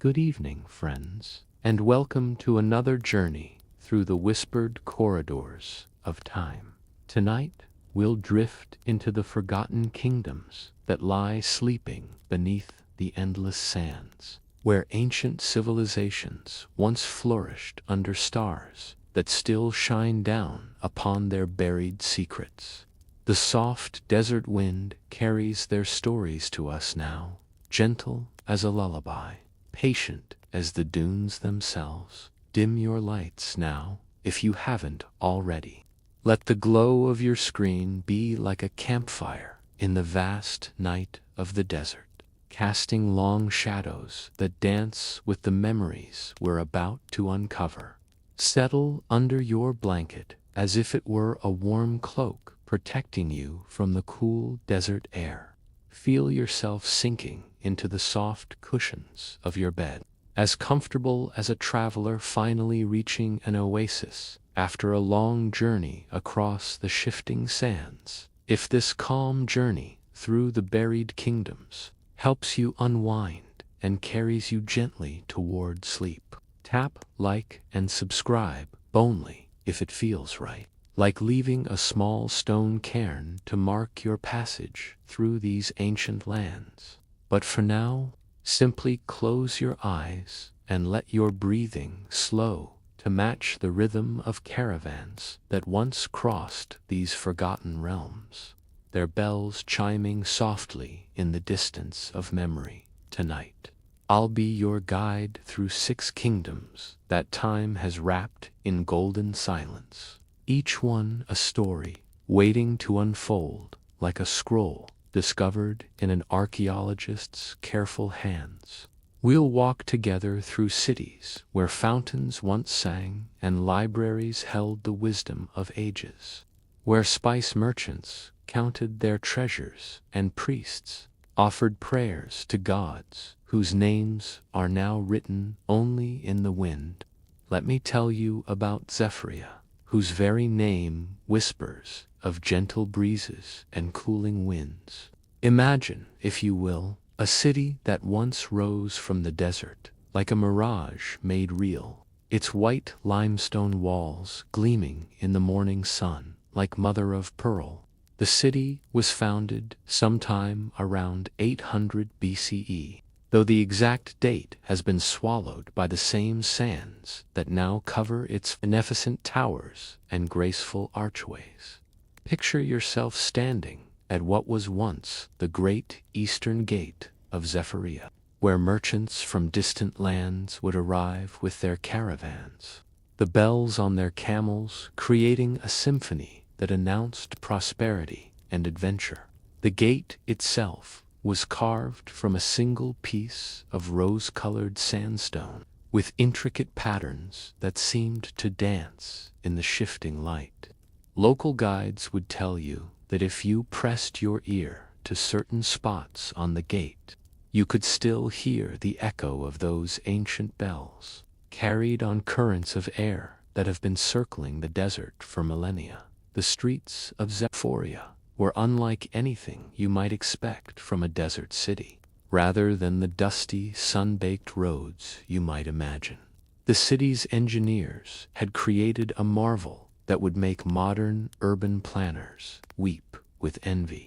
Good evening, friends, and welcome to another journey through the whispered corridors of time. Tonight, we'll drift into the forgotten kingdoms that lie sleeping beneath the endless sands, where ancient civilizations once flourished under stars that still shine down upon their buried secrets. The soft desert wind carries their stories to us now, gentle as a lullaby, patient as the dunes themselves. Dim your lights now, if you haven't already. Let the glow of your screen be like a campfire in the vast night of the desert, casting long shadows that dance with the memories we're about to uncover. Settle under your blanket as if it were a warm cloak protecting you from the cool desert air. Feel yourself sinking into the soft cushions of your bed, as comfortable as a traveler finally reaching an oasis after a long journey across the shifting sands. If this calm journey through the buried kingdoms helps you unwind and carries you gently toward sleep, tap like and subscribe only if it feels right, like leaving a small stone cairn to mark your passage through these ancient lands. But for now, simply close your eyes and let your breathing slow to match the rhythm of caravans that once crossed these forgotten realms, their bells chiming softly in the distance of memory. Tonight, I'll be your guide through 6 kingdoms that time has wrapped in golden silence, each one a story waiting to unfold like a scroll discovered in an archaeologist's careful hands. We'll walk together through cities where fountains once sang and libraries held the wisdom of ages, where spice merchants counted their treasures and priests offered prayers to gods whose names are now written only in the wind. Let me tell you about Zephyria, whose very name whispers of gentle breezes and cooling winds. Imagine, if you will, a city that once rose from the desert, like a mirage made real, its white limestone walls gleaming in the morning sun like mother of pearl. The city was founded sometime around 800 BCE, though the exact date has been swallowed by the same sands that now cover its magnificent towers and graceful archways. Picture yourself standing at what was once the great eastern gate of Zephyria, where merchants from distant lands would arrive with their caravans, the bells on their camels creating a symphony that announced prosperity and adventure. The gate itself was carved from a single piece of rose-colored sandstone, with intricate patterns that seemed to dance in the shifting light. Local guides would tell you that if you pressed your ear to certain spots on the gate, you could still hear the echo of those ancient bells, carried on currents of air that have been circling the desert for millennia. The streets of Zephyria were unlike anything you might expect from a desert city. Rather than the dusty, sun-baked roads you might imagine, the city's engineers had created a marvel that would make modern urban planners weep with envy.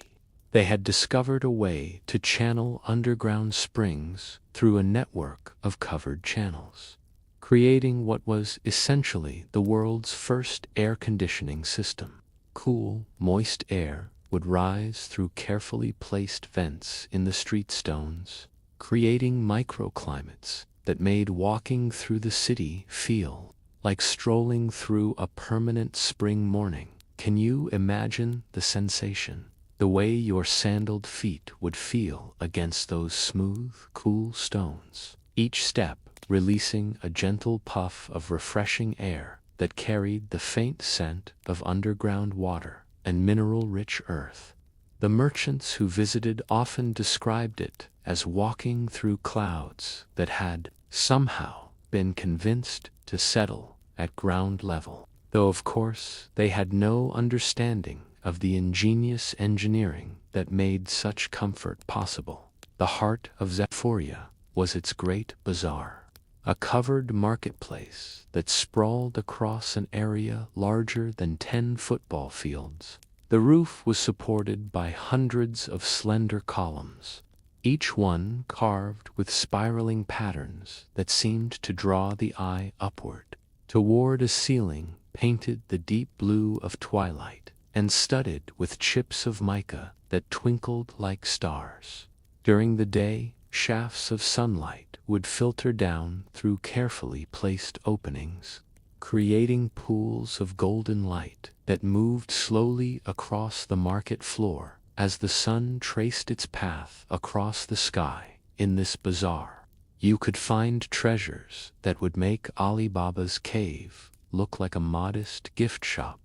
They had discovered a way to channel underground springs through a network of covered channels, creating what was essentially the world's first air conditioning system. Cool, moist air would rise through carefully placed vents in the street stones, creating microclimates that made walking through the city feel like strolling through a permanent spring morning. Can you imagine the sensation? The way your sandaled feet would feel against those smooth, cool stones, each step releasing a gentle puff of refreshing air that carried the faint scent of underground water and mineral-rich earth. The merchants who visited often described it as walking through clouds that had somehow been convinced to settle at ground level, though of course they had no understanding of the ingenious engineering that made such comfort possible. The heart of Zephyria was its great bazaar, a covered marketplace that sprawled across an area larger than 10 football fields. The roof was supported by hundreds of slender columns, each one carved with spiraling patterns that seemed to draw the eye upward toward a ceiling painted the deep blue of twilight and studded with chips of mica that twinkled like stars. During the day, shafts of sunlight would filter down through carefully placed openings, creating pools of golden light that moved slowly across the market floor as the sun traced its path across the sky. In this bazaar, you could find treasures that would make Ali Baba's cave look like a modest gift shop.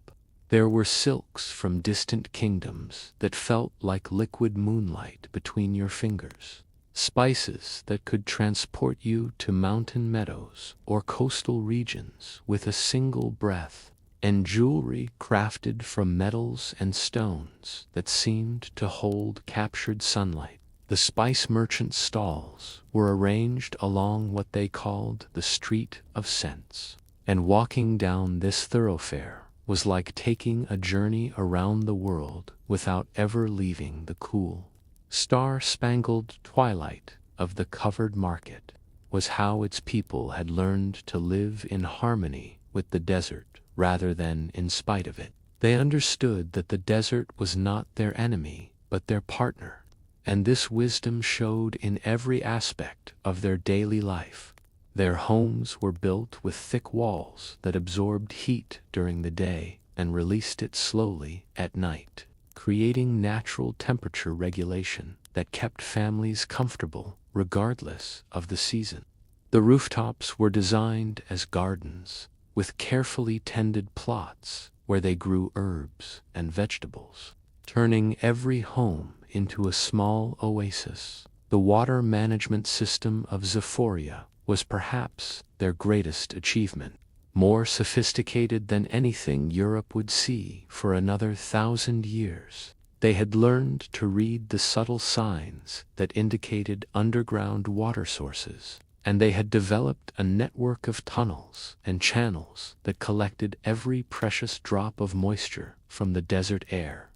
There were silks from distant kingdoms that felt like liquid moonlight between your fingers, spices that could transport you to mountain meadows or coastal regions with a single breath, and jewelry crafted from metals and stones that seemed to hold captured sunlight. The spice merchants' stalls were arranged along what they called the Street of Scents, and walking down this thoroughfare was like taking a journey around the world without ever leaving the cool, star-spangled twilight of the covered market. Was how its people had learned to live in harmony with the desert rather than in spite of it. They understood that the desert was not their enemy but their partner, and this wisdom showed in every aspect of their daily life. Their homes were built with thick walls that absorbed heat during the day and released it slowly at night, creating natural temperature regulation that kept families comfortable regardless of the season. The rooftops were designed as gardens, with carefully tended plots where they grew herbs and vegetables, turning every home into a small oasis. The water management system of Zephoria was perhaps their greatest achievement, more sophisticated than anything Europe would see for another 1,000 years. They had learned to read the subtle signs that indicated underground water sources, and they had developed a network of tunnels and channels that collected every precious drop of moisture from the desert air.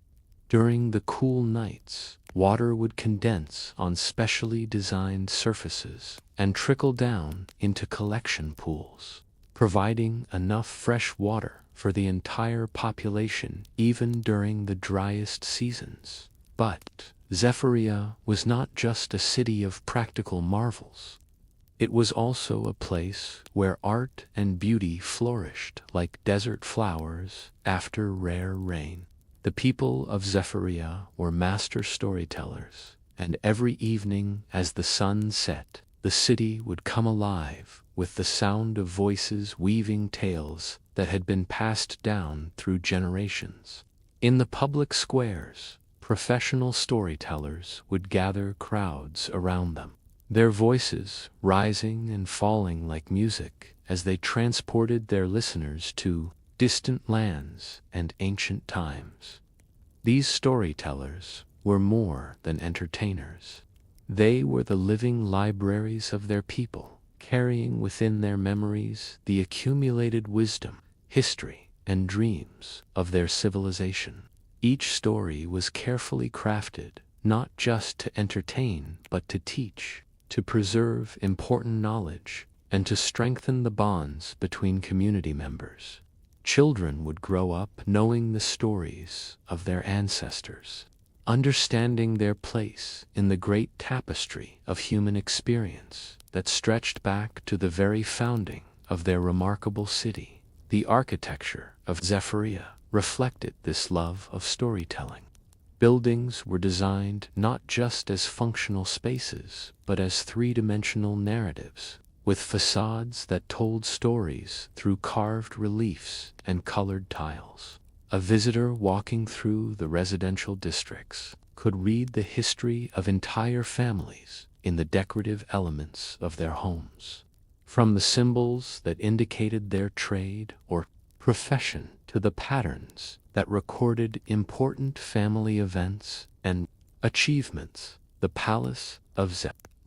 During the cool nights, water would condense on specially designed surfaces and trickle down into collection pools, providing enough fresh water for the entire population even during the driest seasons. But Zephyria was not just a city of practical marvels. It was also a place where art and beauty flourished like desert flowers after rare rain. The people of Zephyria were master storytellers, and every evening as the sun set, the city would come alive with the sound of voices weaving tales that had been passed down through generations. In the public squares, professional storytellers would gather crowds around them, their voices rising and falling like music as they transported their listeners to distant lands and ancient times. These storytellers were more than entertainers. They were the living libraries of their people, carrying within their memories the accumulated wisdom, history, and dreams of their civilization. Each story was carefully crafted, not just to entertain but to teach, to preserve important knowledge, and to strengthen the bonds between community members. Children would grow up knowing the stories of their ancestors, understanding their place in the great tapestry of human experience that stretched back to the very founding of their remarkable city. The architecture of Zephyria reflected this love of storytelling. Buildings were designed not just as functional spaces, but as three-dimensional narratives, with facades that told stories through carved reliefs and colored tiles. A visitor walking through the residential districts could read the history of entire families in the decorative elements of their homes, from the symbols that indicated their trade or profession to the patterns that recorded important family events and achievements. The Palace of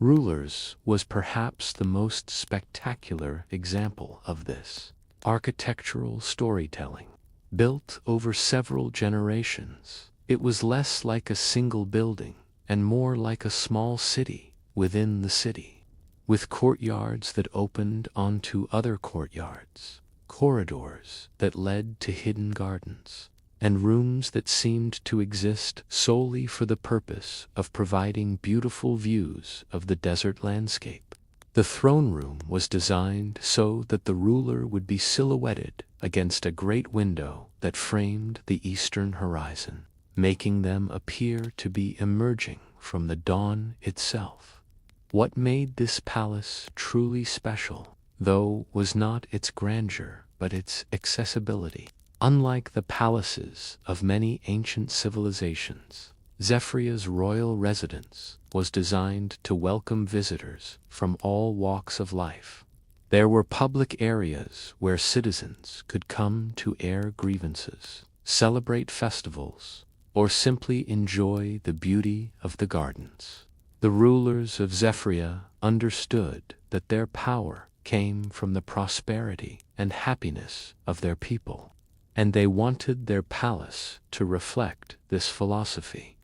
Rulers was perhaps the most spectacular example of this. Architectural storytelling. Built over several generations, it was less like a single building and more like a small city within the city, with courtyards that opened onto other courtyards, corridors that led to hidden gardens, and rooms that seemed to exist solely for the purpose of providing beautiful views of the desert landscape. The throne room was designed so that the ruler would be silhouetted against a great window that framed the eastern horizon, making them appear to be emerging from the dawn itself. What made this palace truly special, though, was not its grandeur, but its accessibility. Unlike the palaces of many ancient civilizations, Zephyria's royal residence was designed to welcome visitors from all walks of life. There were public areas where citizens could come to air grievances, celebrate festivals, or simply enjoy the beauty of the gardens. The rulers of Zephyria understood that their power came from the prosperity and happiness of their people, and they wanted their palace to reflect this philosophy.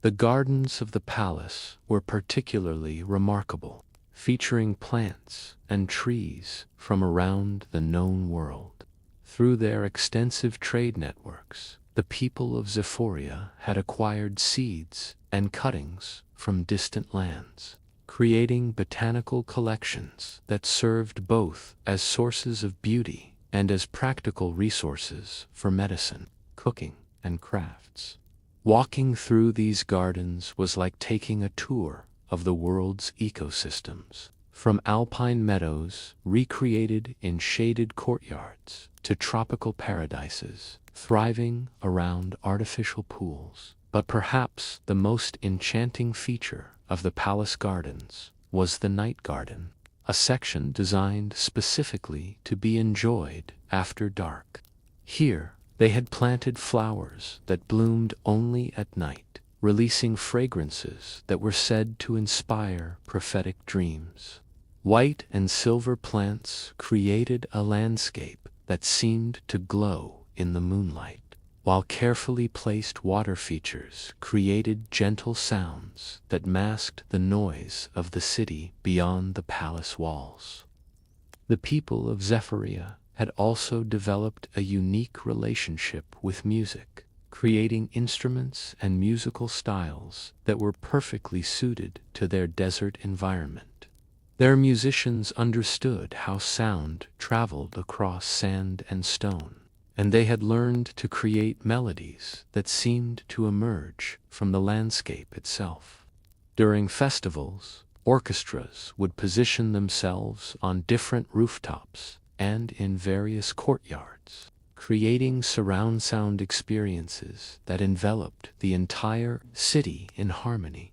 The gardens of the palace were particularly remarkable, featuring plants and trees from around the known world. Through their extensive trade networks, the people of Zephyria had acquired seeds and cuttings from distant lands, creating botanical collections that served both as sources of beauty and as practical resources for medicine, cooking, and crafts. Walking through these gardens was like taking a tour of the world's ecosystems, from alpine meadows recreated in shaded courtyards to tropical paradises thriving around artificial pools. But perhaps the most enchanting feature of the palace gardens was the night garden, a section designed specifically to be enjoyed after dark. Here, they had planted flowers that bloomed only at night, releasing fragrances that were said to inspire prophetic dreams. White and silver plants created a landscape that seemed to glow in the moonlight, while carefully placed water features created gentle sounds that masked the noise of the city beyond the palace walls. The people of Zephyria had also developed a unique relationship with music, creating instruments and musical styles that were perfectly suited to their desert environment. Their musicians understood how sound traveled across sand and stone, and they had learned to create melodies that seemed to emerge from the landscape itself. During festivals, orchestras would position themselves on different rooftops and in various courtyards, creating surround sound experiences that enveloped the entire city in harmony.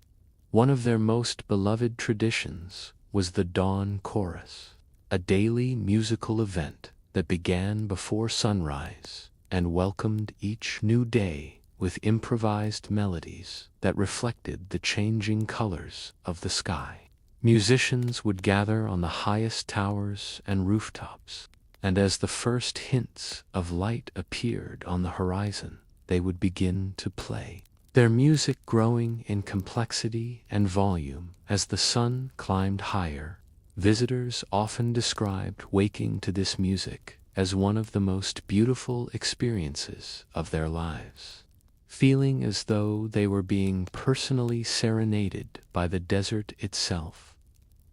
One of their most beloved traditions was the Dawn Chorus, a daily musical event that began before sunrise and welcomed each new day with improvised melodies that reflected the changing colors of the sky. Musicians would gather on the highest towers and rooftops, and as the first hints of light appeared on the horizon, they would begin to play, their music growing in complexity and volume as the sun climbed higher. Visitors often described waking to this music as one of the most beautiful experiences of their lives, feeling as though they were being personally serenaded by the desert itself.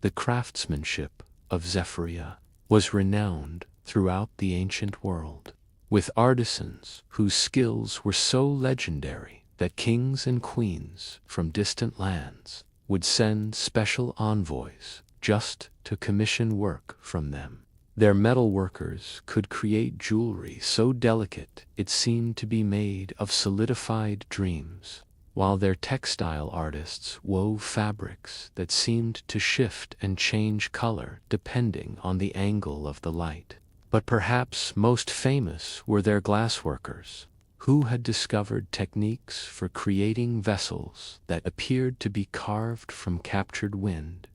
The craftsmanship of Zephyria was renowned throughout the ancient world, with artisans whose skills were so legendary that kings and queens from distant lands would send special envoys just to commission work from them. Their metalworkers could create jewelry so delicate it seemed to be made of solidified dreams, while their textile artists wove fabrics that seemed to shift and change color depending on the angle of the light. But perhaps most famous were their glassworkers, who had discovered techniques for creating vessels that appeared to be carved from captured wind,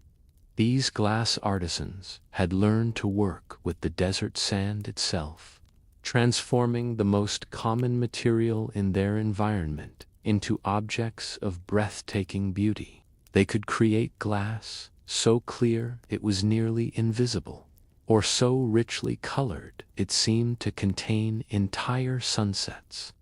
These glass artisans had learned to work with the desert sand itself, transforming the most common material in their environment into objects of breathtaking beauty. They could create glass so clear it was nearly invisible, or so richly colored it seemed to contain entire sunsets.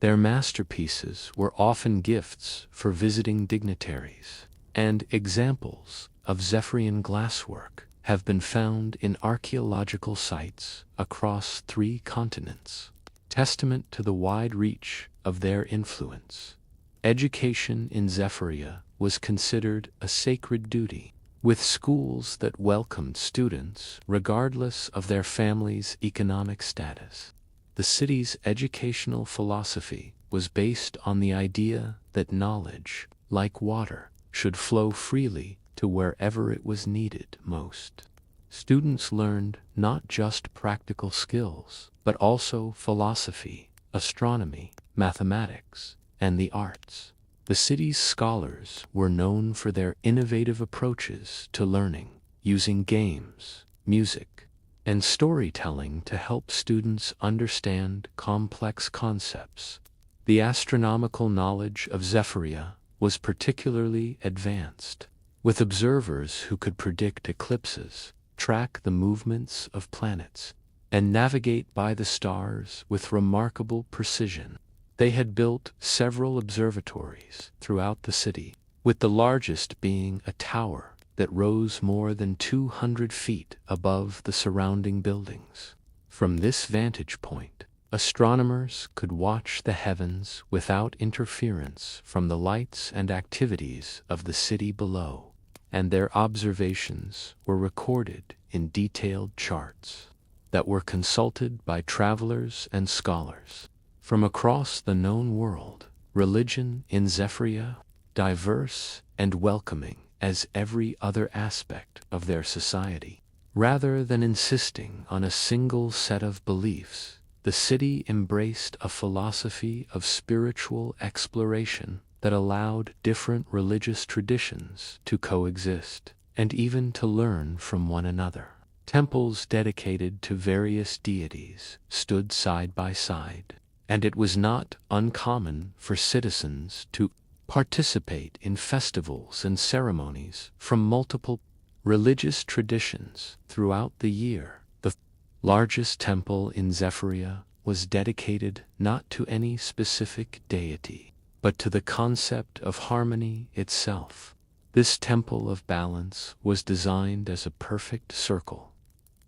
Their masterpieces were often gifts for visiting dignitaries, and examples of Zephyrian glasswork have been found in archaeological sites across 3 continents, testament to the wide reach of their influence. Education in Zephyria was considered a sacred duty, with schools that welcomed students regardless of their family's economic status. The city's educational philosophy was based on the idea that knowledge, like water, should flow freely to wherever it was needed most. Students learned not just practical skills, but also philosophy, astronomy, mathematics, and the arts. The city's scholars were known for their innovative approaches to learning, using games, music, and storytelling to help students understand complex concepts. The astronomical knowledge of Zephyria was particularly advanced, with observers who could predict eclipses, track the movements of planets, and navigate by the stars with remarkable precision. They had built several observatories throughout the city, with the largest being a tower that rose more than 200 feet above the surrounding buildings. From this vantage point, astronomers could watch the heavens without interference from the lights and activities of the city below, and their observations were recorded in detailed charts that were consulted by travelers and scholars from across the known world. Religion in Zephyria, diverse and welcoming as every other aspect of their society. Rather than insisting on a single set of beliefs, the city embraced a philosophy of spiritual exploration that allowed different religious traditions to coexist, and even to learn from one another. Temples dedicated to various deities stood side by side, and it was not uncommon for citizens to participate in festivals and ceremonies from multiple religious traditions throughout the year. The largest temple in Zephyria was dedicated not to any specific deity, but to the concept of harmony itself. This temple of balance was designed as a perfect circle,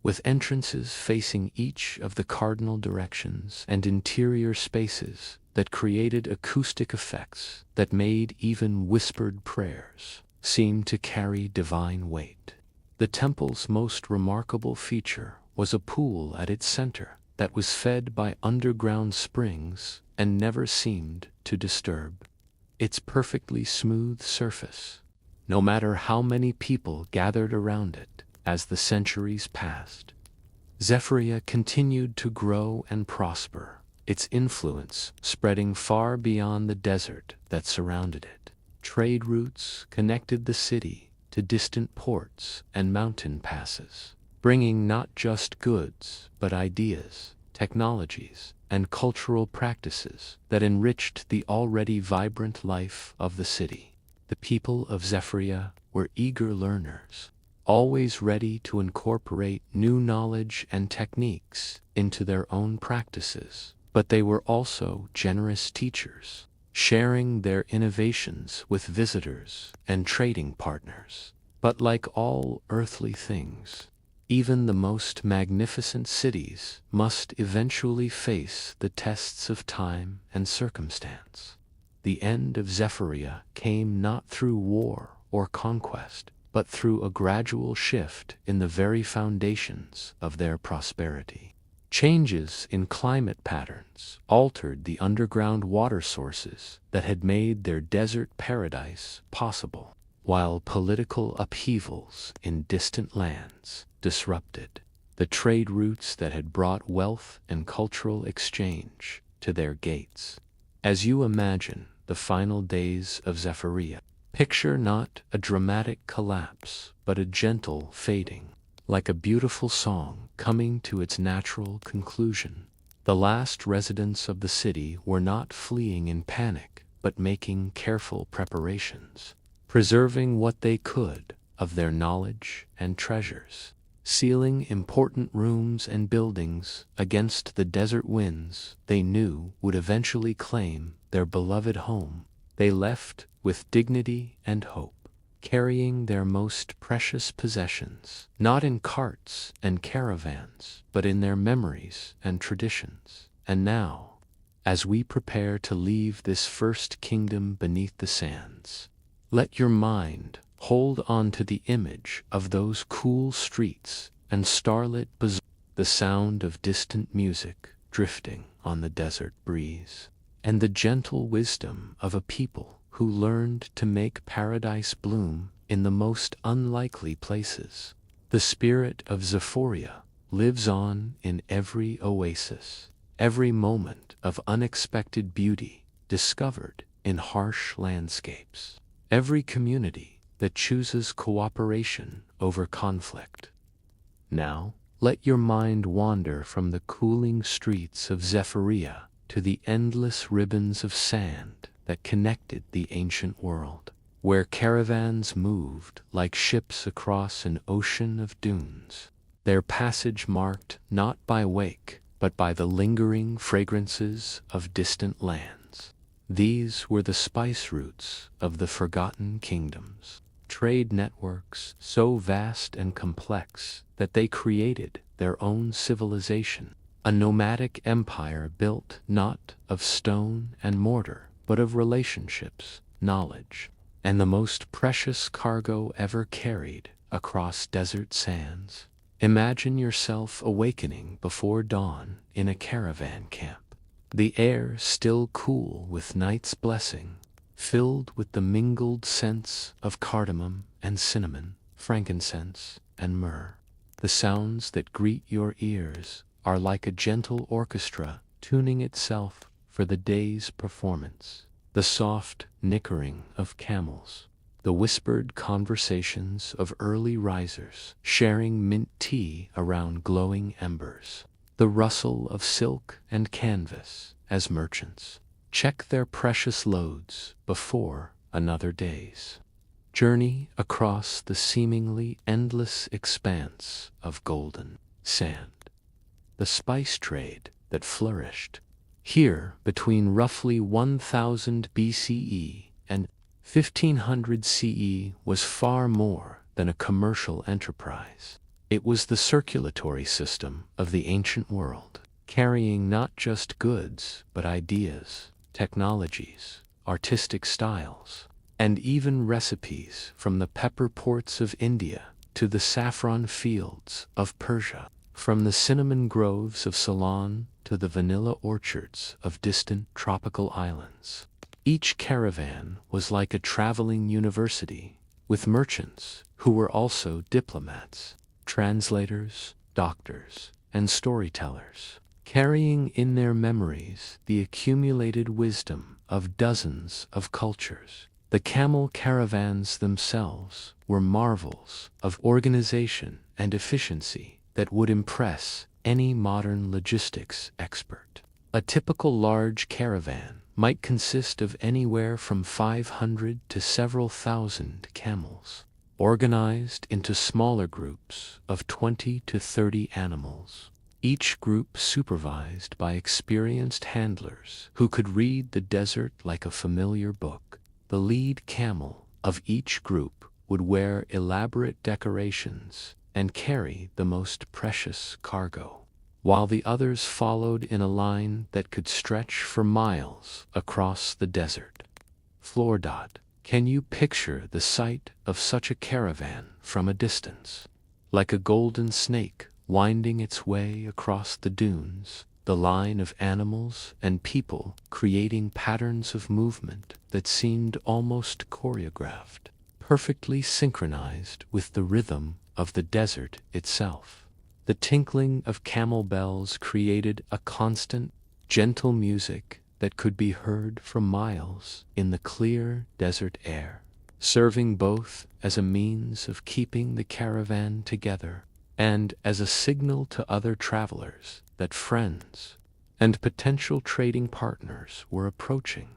with entrances facing each of the cardinal directions and interior spaces that created acoustic effects that made even whispered prayers seem to carry divine weight. The temple's most remarkable feature was a pool at its center that was fed by underground springs and never seemed to disturb its perfectly smooth surface, no matter how many people gathered around it. As the centuries passed, Zephyria continued to grow and prosper, its influence spreading far beyond the desert that surrounded it. Trade routes connected the city to distant ports and mountain passes, bringing not just goods, but ideas, technologies, and cultural practices that enriched the already vibrant life of the city. The people of Zephyria were eager learners, always ready to incorporate new knowledge and techniques into their own practices. But they were also generous teachers, sharing their innovations with visitors and trading partners. But like all earthly things, even the most magnificent cities must eventually face the tests of time and circumstance. The end of Zephyria came not through war or conquest, but through a gradual shift in the very foundations of their prosperity. Changes in climate patterns altered the underground water sources that had made their desert paradise possible, while political upheavals in distant lands disrupted the trade routes that had brought wealth and cultural exchange to their gates. As you imagine the final days of Zephyria, Picture not a dramatic collapse, but a gentle fading, like a beautiful song coming to its natural conclusion. The last residents of the city were not fleeing in panic, but making careful preparations, preserving what they could of their knowledge and treasures, sealing important rooms and buildings against the desert winds they knew would eventually claim their beloved home. They left with dignity and hope, carrying their most precious possessions, not in carts and caravans, but in their memories and traditions. And now, as we prepare to leave this first kingdom beneath the sands, let your mind hold on to the image of those cool streets and starlit bazaars, the sound of distant music drifting on the desert breeze, and the gentle wisdom of a people who learned to make paradise bloom in the most unlikely places. The spirit of Zephoria lives on in every oasis, every moment of unexpected beauty discovered in harsh landscapes, every community that chooses cooperation over conflict. Now, let your mind wander from the cooling streets of Zephyria to the endless ribbons of sand that connected the ancient world, where caravans moved like ships across an ocean of dunes, their passage marked not by wake, but by the lingering fragrances of distant lands. These were the spice routes of the forgotten kingdoms, trade networks so vast and complex that they created their own civilization, a nomadic empire built not of stone and mortar, but of relationships, knowledge, and the most precious cargo ever carried across desert sands. Imagine yourself awakening before dawn in a caravan camp, the air still cool with night's blessing, filled with the mingled scents of cardamom and cinnamon, frankincense and myrrh. The sounds that greet your ears are like a gentle orchestra tuning itself for the day's performance. The soft nickering of camels, the whispered conversations of early risers sharing mint tea around glowing embers, the rustle of silk and canvas as merchants check their precious loads before another day's journey across the seemingly endless expanse of golden sand. The spice trade that flourished here between roughly 1000 BCE and 1500 CE was far more than a commercial enterprise. It was the circulatory system of the ancient world, carrying not just goods, but ideas, technologies, artistic styles, and even recipes from the pepper ports of India to the saffron fields of Persia, from the cinnamon groves of Ceylon to the vanilla orchards of distant tropical islands. Each caravan was like a traveling university, with merchants who were also diplomats, translators, doctors, and storytellers, carrying in their memories the accumulated wisdom of dozens of cultures. The camel caravans themselves were marvels of organization and efficiency that would impress any modern logistics expert. A typical large caravan might consist of anywhere from 500 to several thousand camels, organized into smaller groups of 20 to 30 animals, each group supervised by experienced handlers who could read the desert like a familiar book. The lead camel of each group would wear elaborate decorations and carry the most precious cargo, while the others followed in a line that could stretch for miles across the desert. Floordot, can you picture the sight of such a caravan from a distance? Like a golden snake winding its way across the dunes, the line of animals and people creating patterns of movement that seemed almost choreographed, perfectly synchronized with the rhythm of the desert itself. The tinkling of camel bells created a constant, gentle music that could be heard for miles in the clear desert air, serving both as a means of keeping the caravan together and as a signal to other travelers that friends and potential trading partners were approaching.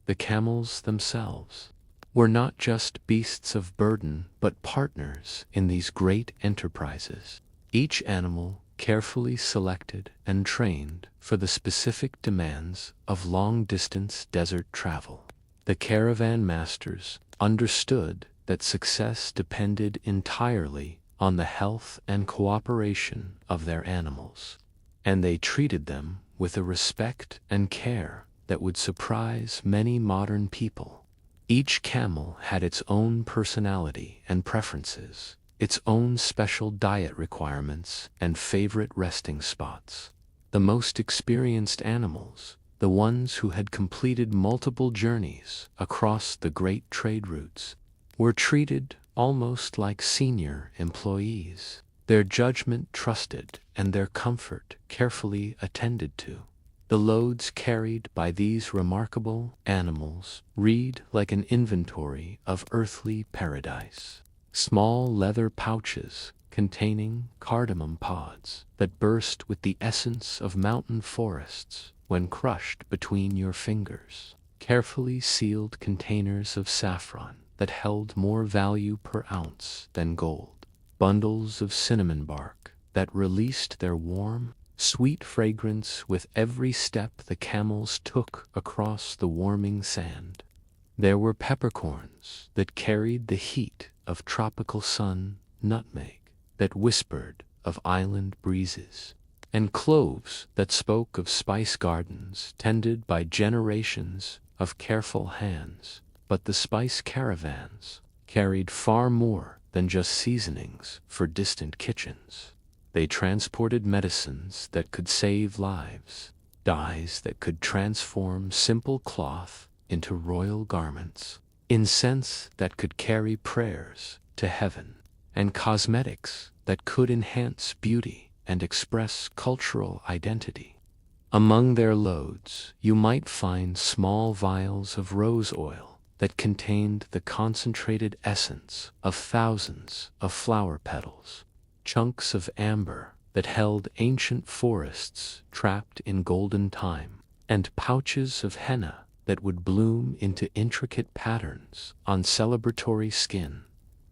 The camels themselves were not just beasts of burden but partners in these great enterprises, each animal carefully selected and trained for the specific demands of long-distance desert travel. The caravan masters understood that success depended entirely on the health and cooperation of their animals, and they treated them with a respect and care that would surprise many modern people. Each camel had its own personality and preferences, its own special diet requirements and favorite resting spots. The most experienced animals, the ones who had completed multiple journeys across the great trade routes, were treated almost like senior employees, their judgment trusted and their comfort carefully attended to. The loads carried by these remarkable animals read like an inventory of earthly paradise. Small leather pouches containing cardamom pods that burst with the essence of mountain forests when crushed between your fingers. Carefully sealed containers of saffron that held more value per ounce than gold. Bundles of cinnamon bark that released their warm, sweet fragrance with every step the camels took across the warming sand. There were peppercorns that carried the heat of tropical sun, nutmeg that whispered of island breezes, and cloves that spoke of spice gardens tended by generations of careful hands. But the spice caravans carried far more than just seasonings for distant kitchens. They transported medicines that could save lives, dyes that could transform simple cloth into royal garments, incense that could carry prayers to heaven, and cosmetics that could enhance beauty and express cultural identity. Among their loads, you might find small vials of rose oil that contained the concentrated essence of thousands of flower petals, chunks of amber that held ancient forests trapped in golden time, and pouches of henna that would bloom into intricate patterns on celebratory skin.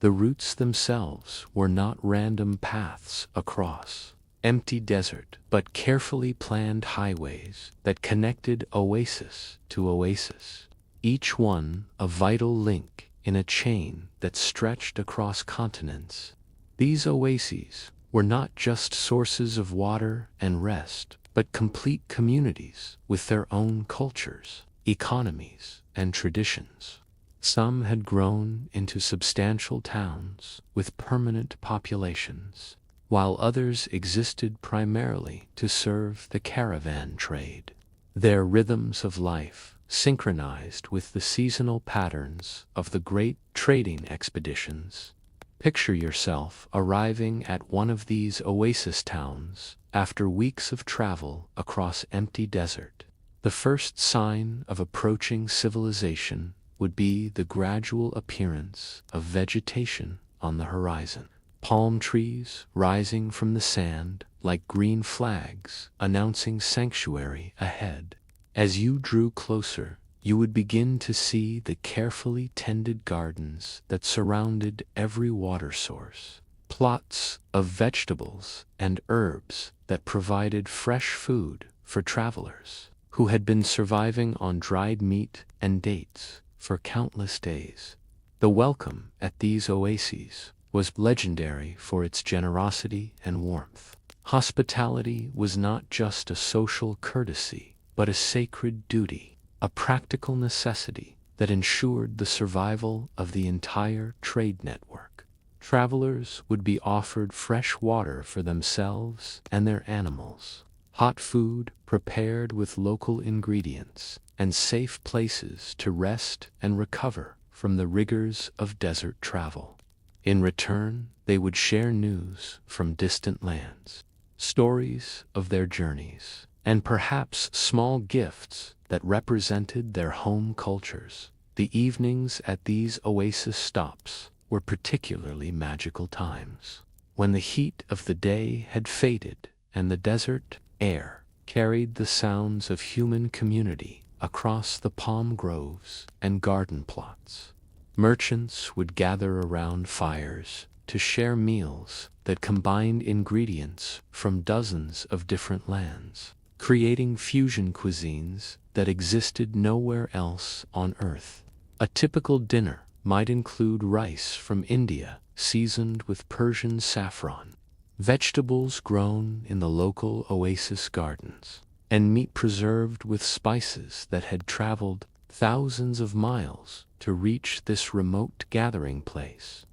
The routes themselves were not random paths across empty desert, but carefully planned highways that connected oasis to oasis, each one a vital link in a chain that stretched across continents. These oases were not just sources of water and rest, but complete communities with their own cultures, economies, and traditions. Some had grown into substantial towns with permanent populations, while others existed primarily to serve the caravan trade. Their rhythms of life synchronized with the seasonal patterns of the great trading expeditions. Picture yourself arriving at one of these oasis towns after weeks of travel across empty desert. The first sign of approaching civilization would be the gradual appearance of vegetation on the horizon. Palm trees rising from the sand like green flags announcing sanctuary ahead. As you drew closer, you would begin to see the carefully tended gardens that surrounded every water source, plots of vegetables and herbs that provided fresh food for travelers who had been surviving on dried meat and dates for countless days. The welcome at these oases was legendary for its generosity and warmth. Hospitality was not just a social courtesy, but a sacred duty, a practical necessity that ensured the survival of the entire trade network. Travelers would be offered fresh water for themselves and their animals, hot food prepared with local ingredients, and safe places to rest and recover from the rigors of desert travel. In return, they would share news from distant lands, stories of their journeys, and perhaps small gifts that represented their home cultures. The evenings at these oasis stops were particularly magical times, when the heat of the day had faded and the desert air carried the sounds of human community across the palm groves and garden plots. Merchants would gather around fires to share meals that combined ingredients from dozens of different lands, creating fusion cuisines that existed nowhere else on Earth. A typical dinner might include rice from India seasoned with Persian saffron, vegetables grown in the local oasis gardens, and meat preserved with spices that had traveled thousands of miles to reach this remote gathering place.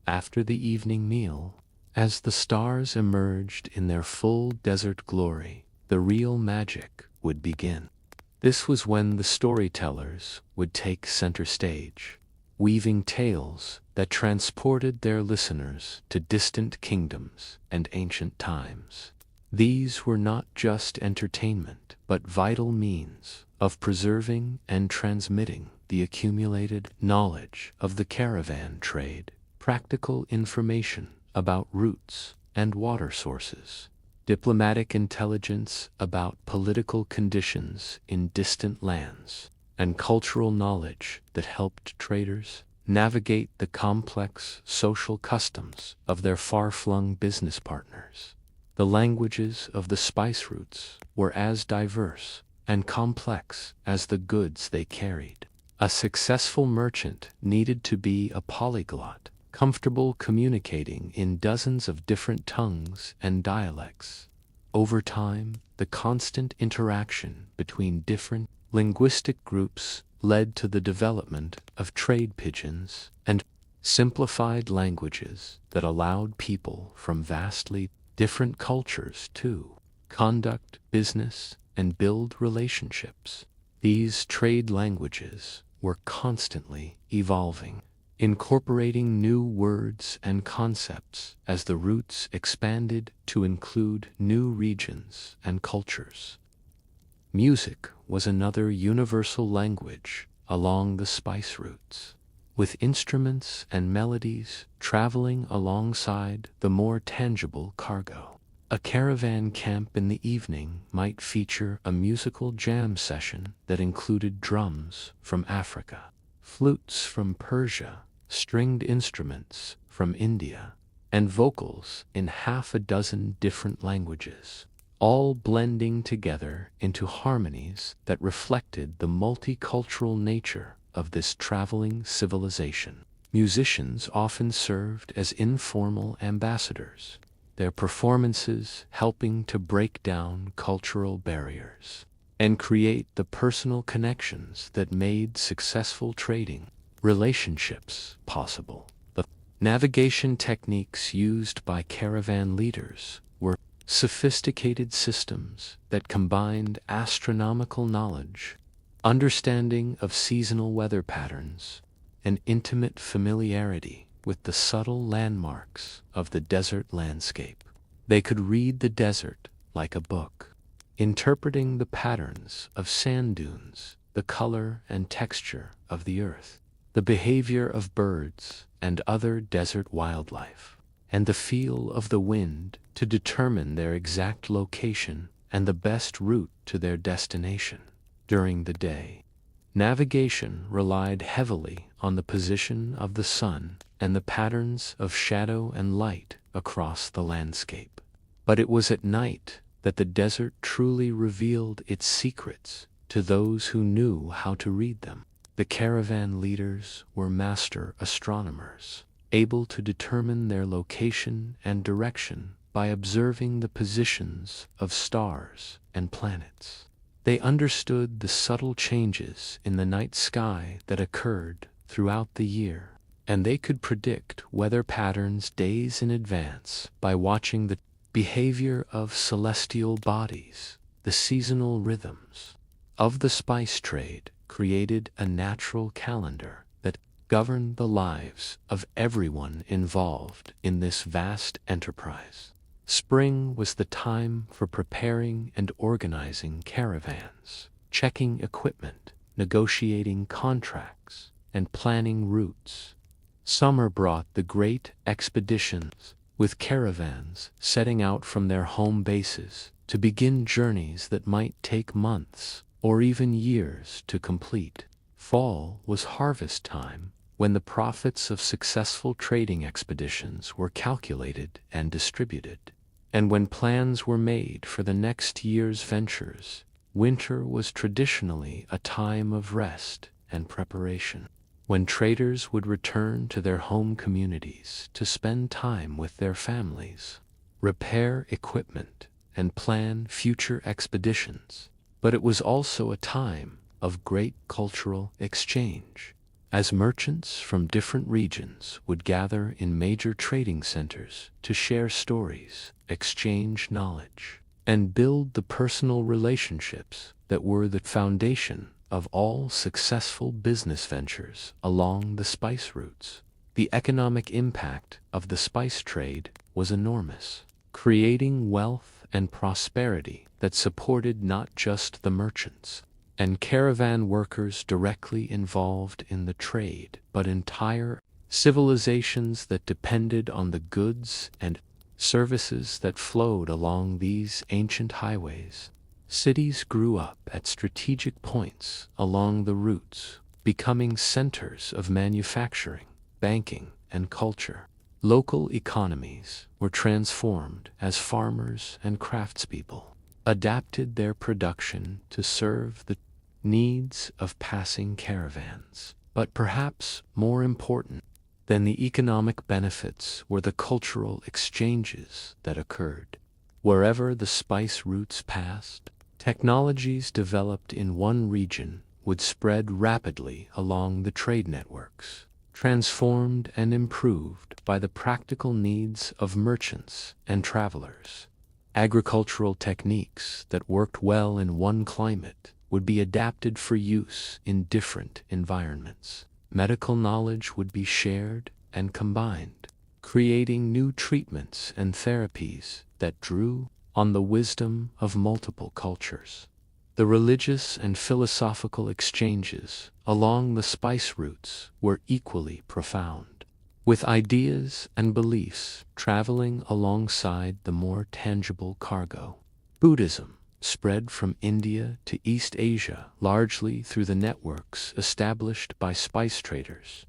After the evening meal, as the stars emerged in their full desert glory, the real magic would begin. This was when the storytellers would take center stage, weaving tales that transported their listeners to distant kingdoms and ancient times. These were not just entertainment, but vital means of preserving and transmitting the accumulated knowledge of the caravan trade, practical information about routes and water sources, diplomatic intelligence about political conditions in distant lands, and cultural knowledge that helped traders navigate the complex social customs of their far-flung business partners. The languages of the spice routes were as diverse and complex as the goods they carried. A successful merchant needed to be a polyglot, comfortable communicating in dozens of different tongues and dialects. Over time, the constant interaction between different linguistic groups led to the development of trade pidgins and simplified languages that allowed people from vastly different cultures to conduct business and build relationships. These trade languages were constantly evolving, incorporating new words and concepts as the routes expanded to include new regions and cultures. Music was another universal language along the spice routes, with instruments and melodies traveling alongside the more tangible cargo. A caravan camp in the evening might feature a musical jam session that included drums from Africa, flutes from Persia, stringed instruments from India, and vocals in half a dozen different languages, all blending together into harmonies that reflected the multicultural nature of this traveling civilization. Musicians often served as informal ambassadors, their performances helping to break down cultural barriers and create the personal connections that made successful trading relationships possible. The navigation techniques used by caravan leaders were sophisticated systems that combined astronomical knowledge, understanding of seasonal weather patterns, and intimate familiarity with the subtle landmarks of the desert landscape. They could read the desert like a book, interpreting the patterns of sand dunes, the color and texture of the earth, the behavior of birds and other desert wildlife, and the feel of the wind to determine their exact location and the best route to their destination. During the day, navigation relied heavily on the position of the sun and the patterns of shadow and light across the landscape. But it was at night that the desert truly revealed its secrets to those who knew how to read them. The caravan leaders were master astronomers, able to determine their location and direction by observing the positions of stars and planets. They understood the subtle changes in the night sky that occurred throughout the year, and they could predict weather patterns days in advance by watching the behavior of celestial bodies. The seasonal rhythms of the spice trade created a natural calendar that governed the lives of everyone involved in this vast enterprise. Spring was the time for preparing and organizing caravans, checking equipment, negotiating contracts, and planning routes. Summer brought the great expeditions, with caravans setting out from their home bases to begin journeys that might take months or even years to complete. Fall was harvest time, when the profits of successful trading expeditions were calculated and distributed. And when plans were made for the next year's ventures, winter was traditionally a time of rest and preparation, when traders would return to their home communities to spend time with their families, repair equipment, and plan future expeditions. But it was also a time of great cultural exchange, as merchants from different regions would gather in major trading centers to share stories, exchange knowledge, and build the personal relationships that were the foundation of all successful business ventures along the spice routes. The economic impact of the spice trade was enormous, creating wealth and prosperity that supported not just the merchants and caravan workers directly involved in the trade, but entire civilizations that depended on the goods and services that flowed along these ancient highways. Cities grew up at strategic points along the routes, becoming centers of manufacturing, banking, and culture. Local economies were transformed as farmers and craftspeople adapted their production to serve the needs of passing caravans. But perhaps more important than the economic benefits were the cultural exchanges that occurred. Wherever the spice routes passed, technologies developed in one region would spread rapidly along the trade networks, transformed and improved by the practical needs of merchants and travelers. Agricultural techniques that worked well in one climate would be adapted for use in different environments. Medical knowledge would be shared and combined, creating new treatments and therapies that drew on the wisdom of multiple cultures. The religious and philosophical exchanges along the spice routes were equally profound, with ideas and beliefs traveling alongside the more tangible cargo. Buddhism spread from India to East Asia largely through the networks established by spice traders.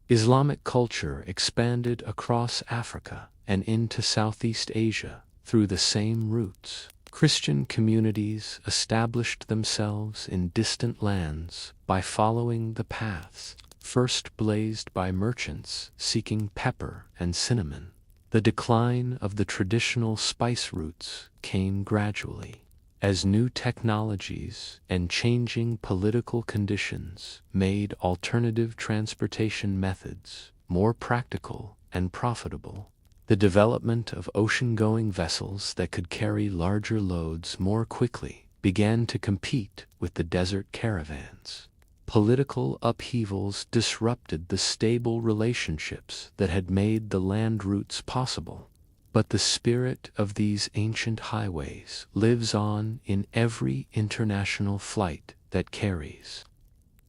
Islamic culture expanded across Africa and into Southeast Asia through the same routes. Christian communities established themselves in distant lands by following the paths first blazed by merchants seeking pepper and cinnamon. The decline of the traditional spice routes came gradually, as new technologies and changing political conditions made alternative transportation methods more practical and profitable. The development of ocean-going vessels that could carry larger loads more quickly began to compete with the desert caravans. Political upheavals disrupted the stable relationships that had made the land routes possible. But the spirit of these ancient highways lives on in every international flight that carries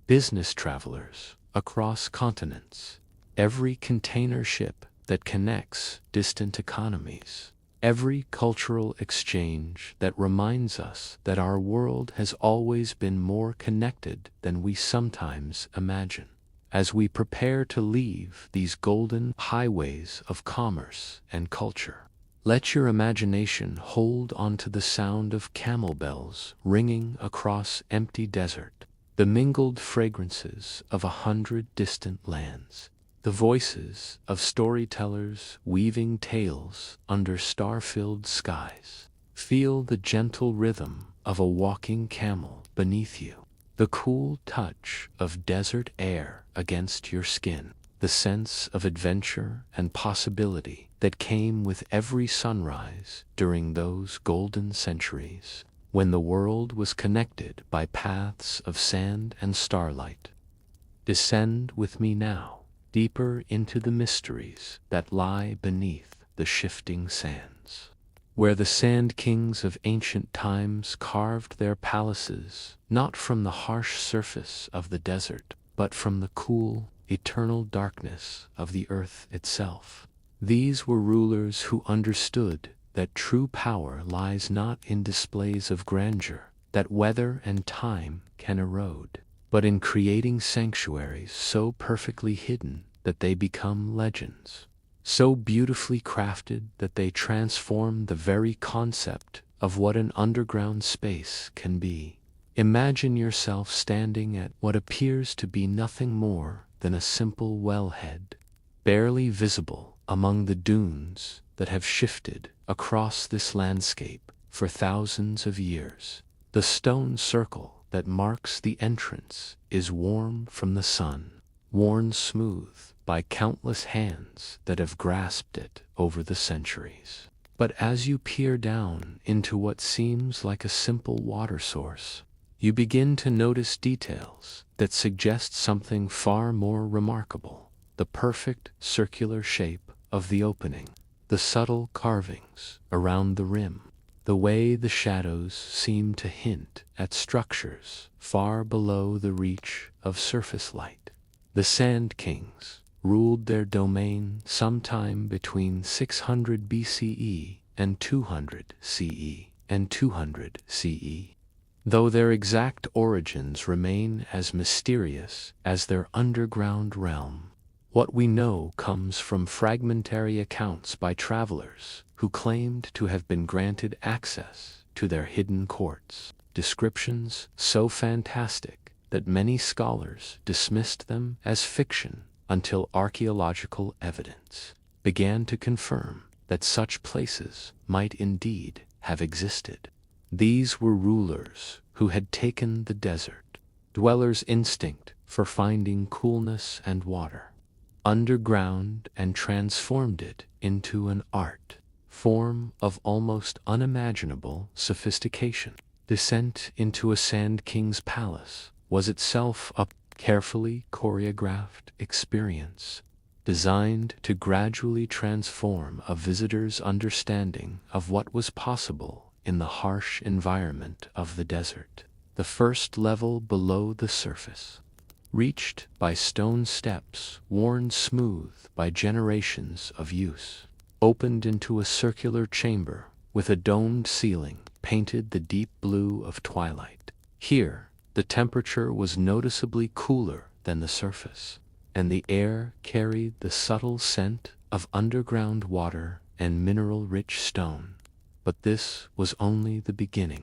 business travelers across continents, every container ship that connects distant economies, every cultural exchange that reminds us that our world has always been more connected than we sometimes imagine. As we prepare to leave these golden highways of commerce and culture, let your imagination hold onto the sound of camel bells ringing across empty desert, the mingled fragrances of 100 distant lands, the voices of storytellers weaving tales under star-filled skies. Feel the gentle rhythm of a walking camel beneath you, the cool touch of desert air against your skin, the sense of adventure and possibility that came with every sunrise during those golden centuries, when the world was connected by paths of sand and starlight. Descend with me now, deeper into the mysteries that lie beneath the shifting sands, where the sand kings of ancient times carved their palaces not from the harsh surface of the desert, but from the cool, eternal darkness of the earth itself. These were rulers who understood that true power lies not in displays of grandeur that weather and time can erode, but in creating sanctuaries so perfectly hidden that they become legends, so beautifully crafted that they transform the very concept of what an underground space can be. Imagine yourself standing at what appears to be nothing more than a simple wellhead, barely visible among the dunes that have shifted across this landscape for thousands of years. The stone circle that marks the entrance is warm from the sun, worn smooth by countless hands that have grasped it over the centuries. But as you peer down into what seems like a simple water source, you begin to notice details that suggest something far more remarkable: the perfect circular shape of the opening, the subtle carvings around the rim, the way the shadows seem to hint at structures far below the reach of surface light. The Sand Kings ruled their domain sometime between 600 BCE and 200 CE and 200 CE. Though their exact origins remain as mysterious as their underground realm, what we know comes from fragmentary accounts by travelers who claimed to have been granted access to their hidden courts, descriptions so fantastic that many scholars dismissed them as fiction until archaeological evidence began to confirm that such places might indeed have existed. These were rulers who had taken the desert, dwellers' instinct for finding coolness and water, underground, and transformed it into an art form of almost unimaginable sophistication. Descent into a Sand King's palace was itself a carefully choreographed experience, designed to gradually transform a visitor's understanding of what was possible in the harsh environment of the desert. The first level below the surface, reached by stone steps worn smooth by generations of use, opened into a circular chamber with a domed ceiling painted the deep blue of twilight. Here, the temperature was noticeably cooler than the surface, and the air carried the subtle scent of underground water and mineral-rich stone. But this was only the beginning,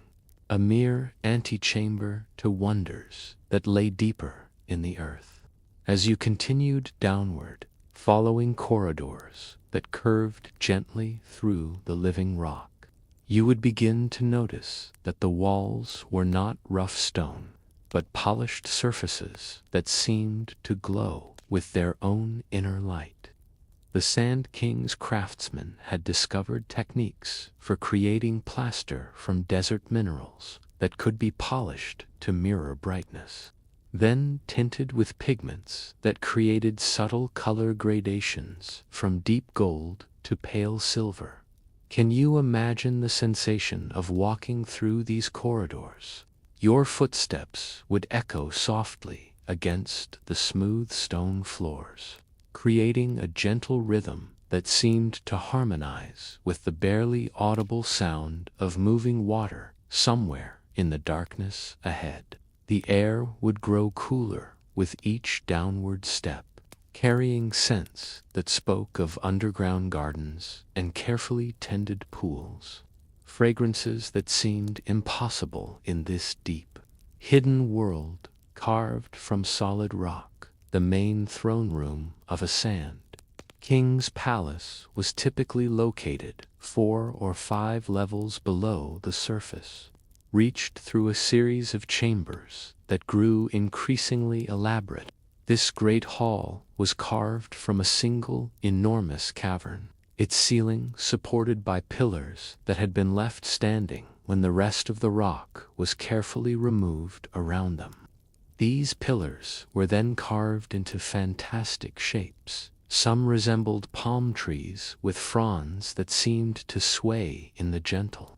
a mere antechamber to wonders that lay deeper in the earth. As you continued downward, following corridors that curved gently through the living rock, you would begin to notice that the walls were not rough stone, but polished surfaces that seemed to glow with their own inner light. The Sand King's craftsmen had discovered techniques for creating plaster from desert minerals that could be polished to mirror brightness, then tinted with pigments that created subtle color gradations from deep gold to pale silver. Can you imagine the sensation of walking through these corridors? Your footsteps would echo softly against the smooth stone floors, creating a gentle rhythm that seemed to harmonize with the barely audible sound of moving water somewhere in the darkness ahead. The air would grow cooler with each downward step, carrying scents that spoke of underground gardens and carefully tended pools, fragrances that seemed impossible in this deep, hidden world carved from solid rock. The main throne room of a Sand King's palace was typically located 4 or 5 levels below the surface, reached through a series of chambers that grew increasingly elaborate. This great hall was carved from a single enormous cavern, its ceiling supported by pillars that had been left standing when the rest of the rock was carefully removed around them. These pillars were then carved into fantastic shapes. Some resembled palm trees with fronds that seemed to sway in the gentle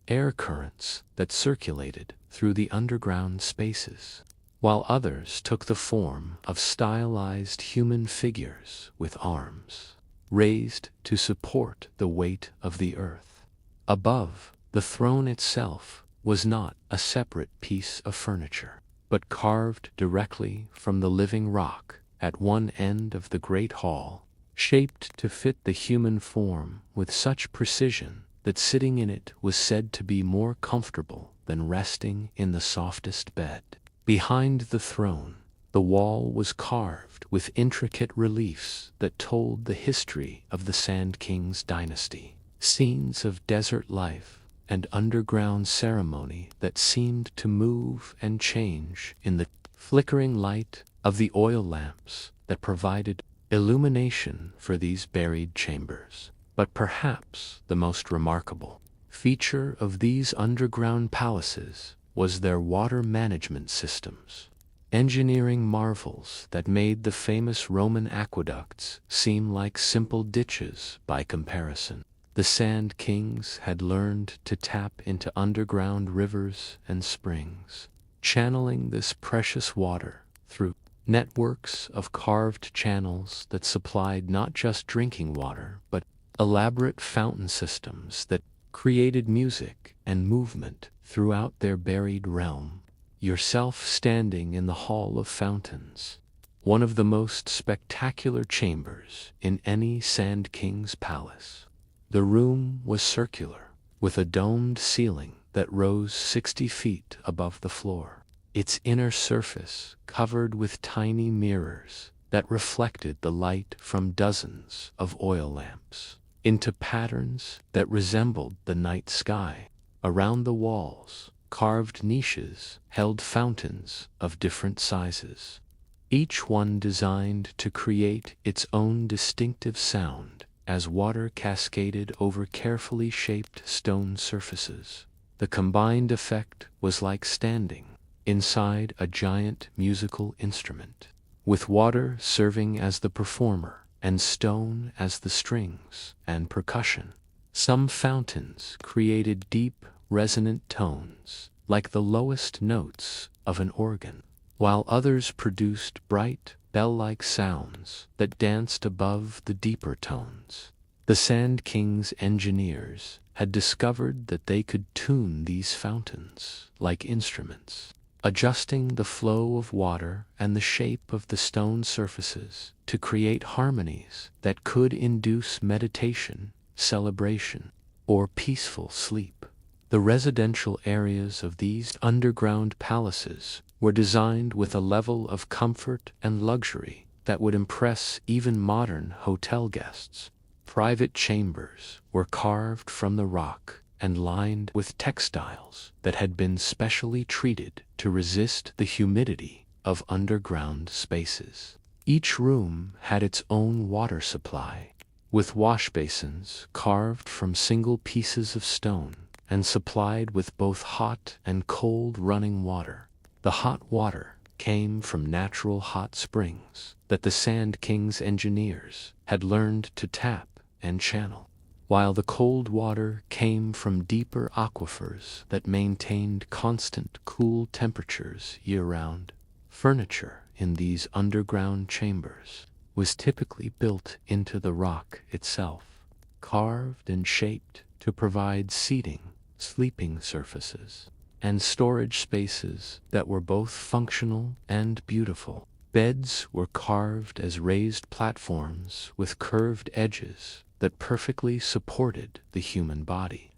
air currents that circulated through the underground spaces. while others took the form of stylized human figures with arms raised to support the weight of the earth. Above, the throne itself was not a separate piece of furniture, but carved directly from the living rock at one end of the great hall, shaped to fit the human form with such precision that sitting in it was said to be more comfortable than resting in the softest bed. Behind the throne, the wall was carved with intricate reliefs that told the history of the Sand King's dynasty, scenes of desert life and underground ceremony that seemed to move and change in the flickering light of the oil lamps that provided illumination for these buried chambers. But perhaps the most remarkable feature of these underground palaces was their water management systems, engineering marvels that made the famous Roman aqueducts seem like simple ditches by comparison. The Sand Kings had learned to tap into underground rivers and springs, channeling this precious water through networks of carved channels that supplied not just drinking water, but elaborate fountain systems that created music and movement throughout their buried realm. Yourself standing in the Hall of Fountains, one of the most spectacular chambers in any Sand King's palace. The room was circular, with a domed ceiling that rose 60 feet above the floor, its inner surface covered with tiny mirrors that reflected the light from dozens of oil lamps into patterns that resembled the night sky. Around the walls, carved niches held fountains of different sizes, each one designed to create its own distinctive sound as water cascaded over carefully shaped stone surfaces. The combined effect was like standing inside a giant musical instrument, with water serving as the performer and stone as the strings and percussion. Some fountains created deep, resonant tones, like the lowest notes of an organ, while others produced bright, bell-like sounds that danced above the deeper tones. The Sand King's engineers had discovered that they could tune these fountains like instruments, adjusting the flow of water and the shape of the stone surfaces to create harmonies that could induce meditation, celebration, or peaceful sleep. The residential areas of these underground palaces were designed with a level of comfort and luxury that would impress even modern hotel guests. Private chambers were carved from the rock and lined with textiles that had been specially treated to resist the humidity of underground spaces. Each room had its own water supply, with wash basins carved from single pieces of stone and supplied with both hot and cold running water. The hot water came from natural hot springs that the Sand King's engineers had learned to tap and channel, while the cold water came from deeper aquifers that maintained constant cool temperatures year-round. Furniture in these underground chambers was typically built into the rock itself, carved and shaped to provide seating, sleeping surfaces, and storage spaces that were both functional and beautiful. Beds were carved as raised platforms with curved edges that perfectly supported the human body,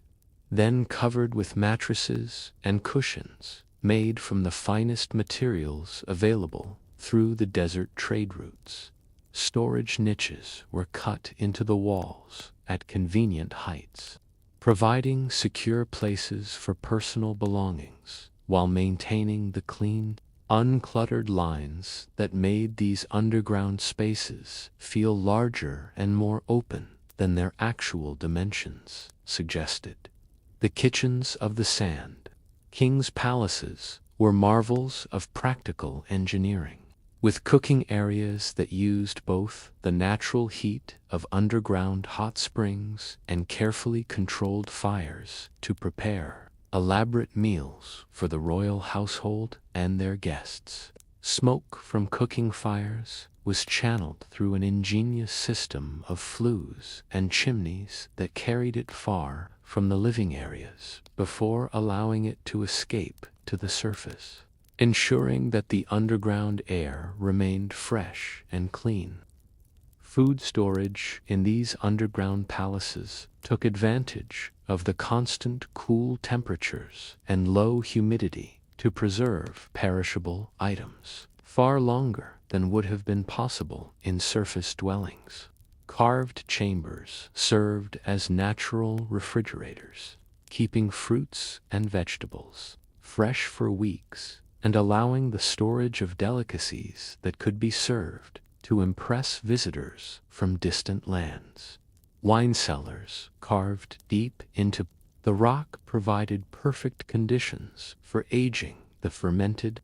then covered with mattresses and cushions made from the finest materials available through the desert trade routes. Storage niches were cut into the walls at convenient heights, providing secure places for personal belongings while maintaining the clean, uncluttered lines that made these underground spaces feel larger and more open than their actual dimensions suggested. The kitchens of the Sand King's palaces were marvels of practical engineering, with cooking areas that used both the natural heat of underground hot springs and carefully controlled fires to prepare elaborate meals for the royal household and their guests. Smoke from cooking fires was channeled through an ingenious system of flues and chimneys that carried it far from the living areas before allowing it to escape to the surface, ensuring that the underground air remained fresh and clean. Food storage in these underground palaces took advantage of the constant cool temperatures and low humidity to preserve perishable items far longer than would have been possible in surface dwellings. Carved chambers served as natural refrigerators, keeping fruits and vegetables fresh for weeks and allowing the storage of delicacies that could be served to impress visitors from distant lands. Wine cellars carved deep into the rock provided perfect conditions for aging the fermented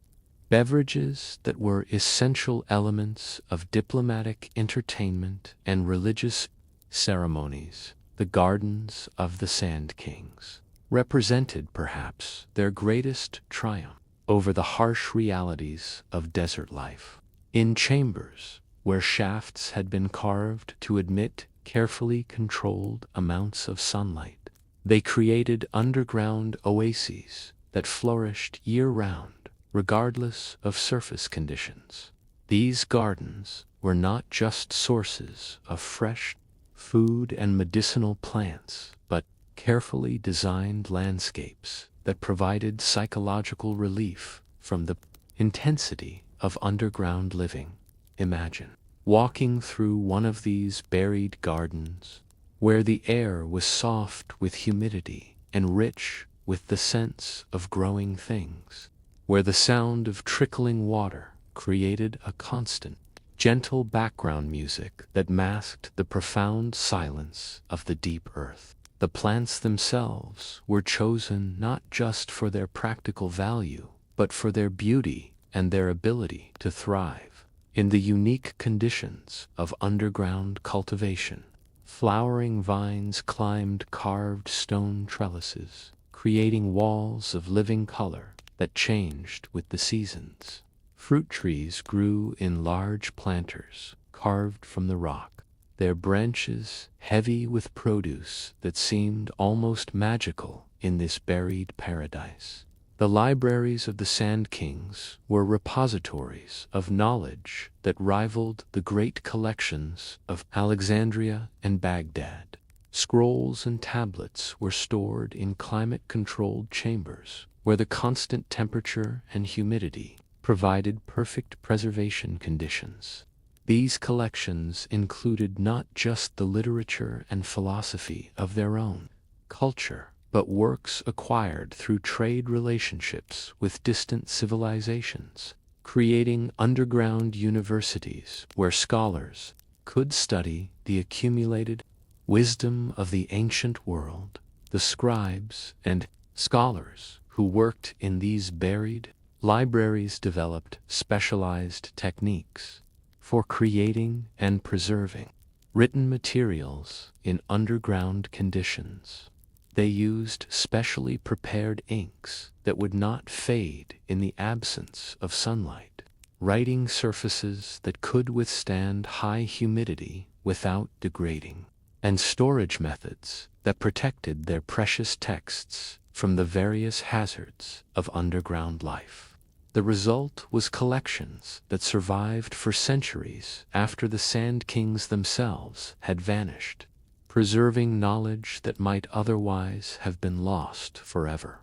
beverages that were essential elements of diplomatic entertainment and religious ceremonies. The gardens of the Sand Kings represented perhaps their greatest triumph over the harsh realities of desert life. In chambers where shafts had been carved to admit carefully controlled amounts of sunlight, they created underground oases that flourished year-round, regardless of surface conditions. These gardens were not just sources of fresh food and medicinal plants, but carefully designed landscapes that provided psychological relief from the intensity of underground living. Imagine walking through one of these buried gardens, where the air was soft with humidity and rich with the sense of growing things, where the sound of trickling water created a constant, gentle background music that masked the profound silence of the deep earth. The plants themselves were chosen not just for their practical value, but for their beauty and their ability to thrive in the unique conditions of underground cultivation. Flowering vines climbed carved stone trellises, creating walls of living color that changed with the seasons. Fruit trees grew in large planters carved from the rock, their branches heavy with produce that seemed almost magical in this buried paradise. The libraries of the Sand Kings were repositories of knowledge that rivaled the great collections of Alexandria and Baghdad. Scrolls and tablets were stored in climate-controlled chambers, where the constant temperature and humidity provided perfect preservation conditions. These collections included not just the literature and philosophy of their own culture, but works acquired through trade relationships with distant civilizations, creating underground universities where scholars could study the accumulated wisdom of the ancient world. The scribes and scholars who worked in these buried libraries developed specialized techniques for creating and preserving written materials in underground conditions. They used specially prepared inks that would not fade in the absence of sunlight, writing surfaces that could withstand high humidity without degrading, and storage methods that protected their precious texts from the various hazards of underground life. The result was collections that survived for centuries after the Sand Kings themselves had vanished, preserving knowledge that might otherwise have been lost forever.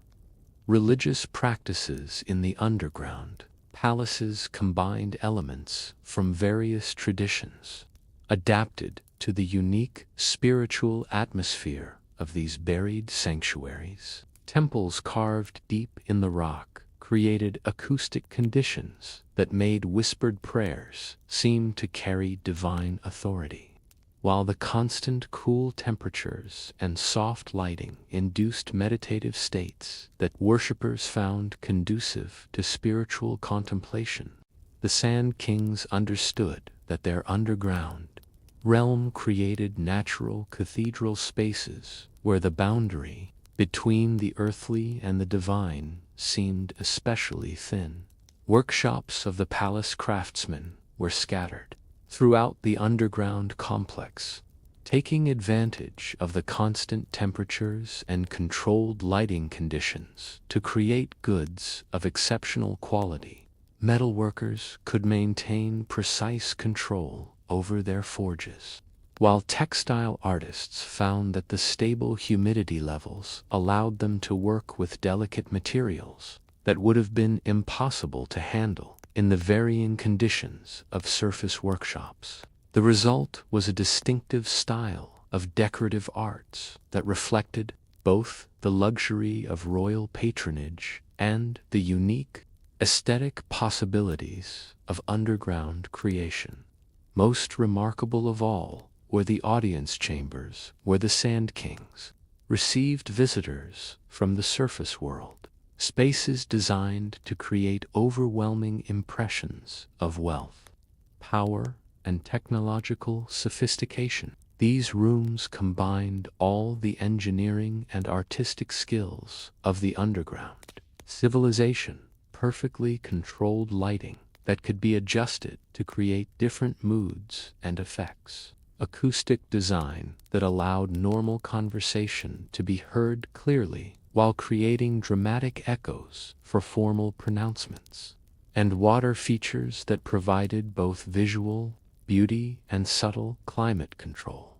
Religious practices in the underground palaces combined elements from various traditions, adapted to the unique spiritual atmosphere of these buried sanctuaries. Temples carved deep in the rock created acoustic conditions that made whispered prayers seem to carry divine authority, while the constant cool temperatures and soft lighting induced meditative states that worshippers found conducive to spiritual contemplation. The Sand Kings understood that their underground realm created natural cathedral spaces where the boundary between the earthly and the divine seemed especially thin. Workshops of the palace craftsmen were scattered throughout the underground complex, taking advantage of the constant temperatures and controlled lighting conditions to create goods of exceptional quality. Metalworkers could maintain precise control over their forges, while textile artists found that the stable humidity levels allowed them to work with delicate materials that would have been impossible to handle in the varying conditions of surface workshops. The result was a distinctive style of decorative arts that reflected both the luxury of royal patronage and the unique aesthetic possibilities of underground creation. Most remarkable of all were the audience chambers where the Sand Kings received visitors from the surface world, spaces designed to create overwhelming impressions of wealth, power, and technological sophistication. These rooms combined all the engineering and artistic skills of the underground civilization, perfectly controlled lighting that could be adjusted to create different moods and effects, acoustic design that allowed normal conversation to be heard clearly while creating dramatic echoes for formal pronouncements, and water features that provided both visual beauty and subtle climate control.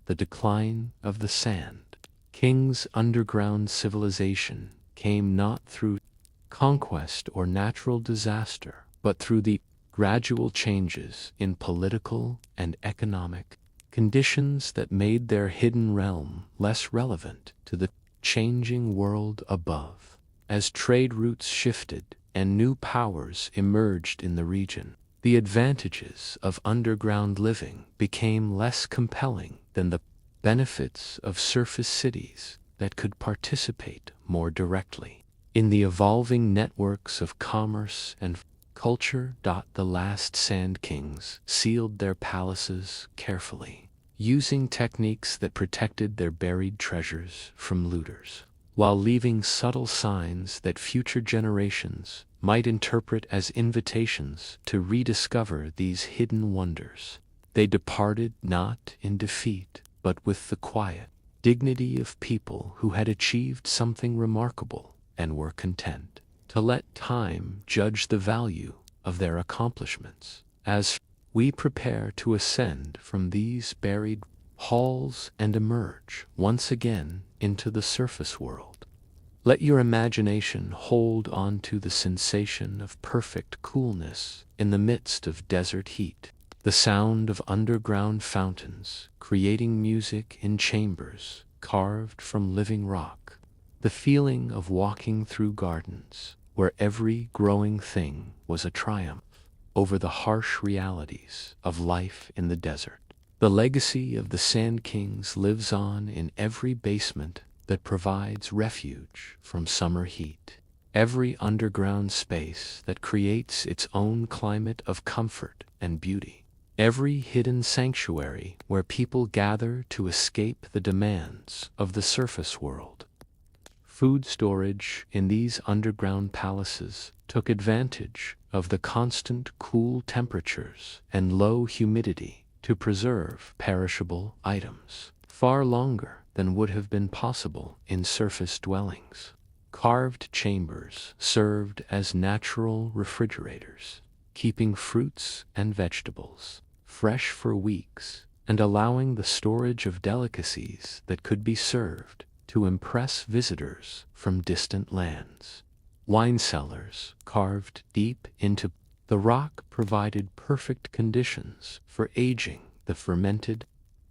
The decline of the Sand King's underground civilization came not through conquest or natural disaster, but through the gradual changes in political and economic conditions that made their hidden realm less relevant to the changing world above. As trade routes shifted and new powers emerged in the region, the advantages of underground living became less compelling than the benefits of surface cities that could participate more directly in the evolving networks of commerce and culture. The last Sand Kings sealed their palaces carefully, using techniques that protected their buried treasures from looters, while leaving subtle signs that future generations might interpret as invitations to rediscover these hidden wonders. They departed not in defeat, but with the quiet dignity of people who had achieved something remarkable and were content to let time judge the value of their accomplishments. As we prepare to ascend from these buried halls and emerge once again into the surface world, let your imagination hold on to the sensation of perfect coolness in the midst of desert heat, the sound of underground fountains creating music in chambers carved from living rock, the feeling of walking through gardens where every growing thing was a triumph over the harsh realities of life in the desert. The legacy of the Sand Kings lives on in every basement that provides refuge from summer heat, every underground space that creates its own climate of comfort and beauty, every hidden sanctuary where people gather to escape the demands of the surface world. Food storage in these underground palaces took advantage of the constant cool temperatures and low humidity to preserve perishable items far longer than would have been possible in surface dwellings. Carved chambers served as natural refrigerators, keeping fruits and vegetables fresh for weeks and allowing the storage of delicacies that could be served to impress visitors from distant lands. Wine cellars carved deep into the rock provided perfect conditions for aging the fermented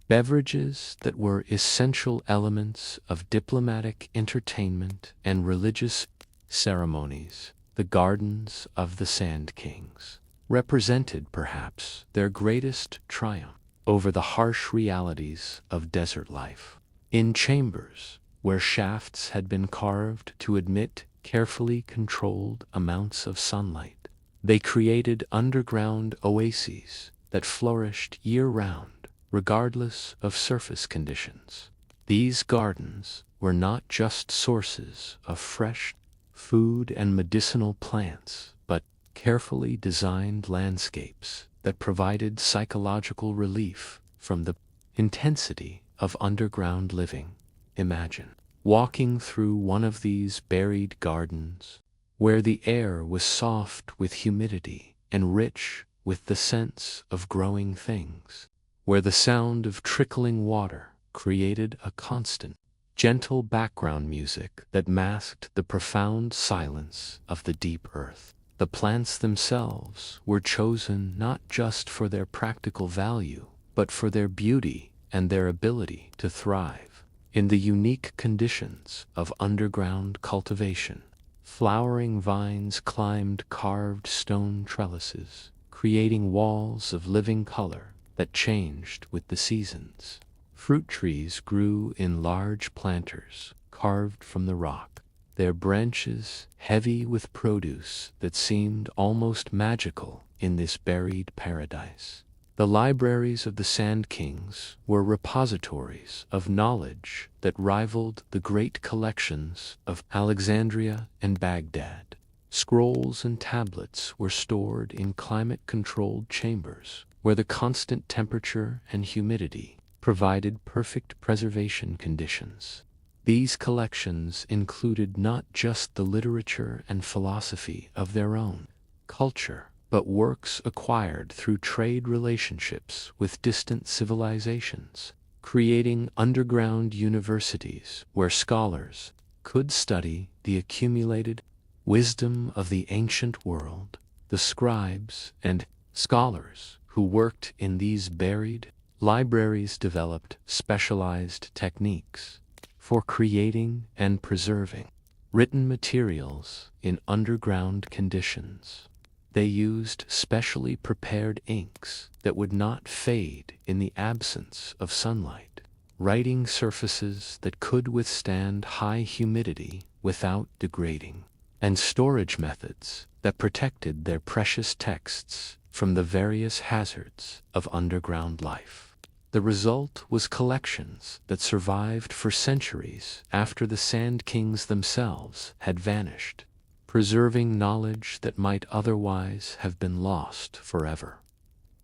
beverages that were essential elements of diplomatic entertainment and religious ceremonies. The gardens of the Sand Kings represented perhaps their greatest triumph over the harsh realities of desert life. In chambers where shafts had been carved to admit carefully controlled amounts of sunlight, they created underground oases that flourished year-round, regardless of surface conditions. These gardens were not just sources of fresh food and medicinal plants, but carefully designed landscapes that provided psychological relief from the intensity of underground living. Imagine walking through one of these buried gardens, where the air was soft with humidity and rich with the sense of growing things, where the sound of trickling water created a constant, gentle background music that masked the profound silence of the deep earth. The plants themselves were chosen not just for their practical value, but for their beauty and their ability to thrive in the unique conditions of underground cultivation. Flowering vines climbed carved stone trellises, creating walls of living color that changed with the seasons. Fruit trees grew in large planters carved from the rock, their branches heavy with produce that seemed almost magical in this buried paradise. The libraries of the Sand Kings were repositories of knowledge that rivaled the great collections of Alexandria and Baghdad. Scrolls and tablets were stored in climate-controlled chambers, where the constant temperature and humidity provided perfect preservation conditions. These collections included not just the literature and philosophy of their own culture, but works acquired through trade relationships with distant civilizations, creating underground universities where scholars could study the accumulated wisdom of the ancient world. The scribes and scholars who worked in these buried libraries developed specialized techniques for creating and preserving written materials in underground conditions. They used specially prepared inks that would not fade in the absence of sunlight, writing surfaces that could withstand high humidity without degrading, and storage methods that protected their precious texts from the various hazards of underground life. The result was collections that survived for centuries after the Sand Kings themselves had vanished, preserving knowledge that might otherwise have been lost forever.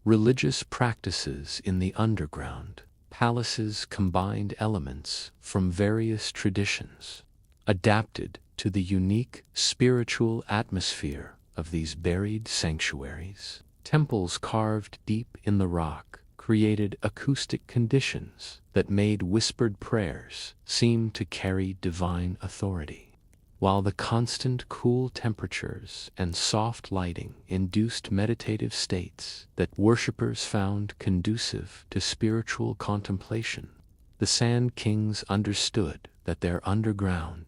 Religious practices in the underground palaces combined elements from various traditions, adapted to the unique spiritual atmosphere of these buried sanctuaries. Temples carved deep in the rock created acoustic conditions that made whispered prayers seem to carry divine authority, while the constant cool temperatures and soft lighting induced meditative states that worshippers found conducive to spiritual contemplation. The Sand Kings understood that their underground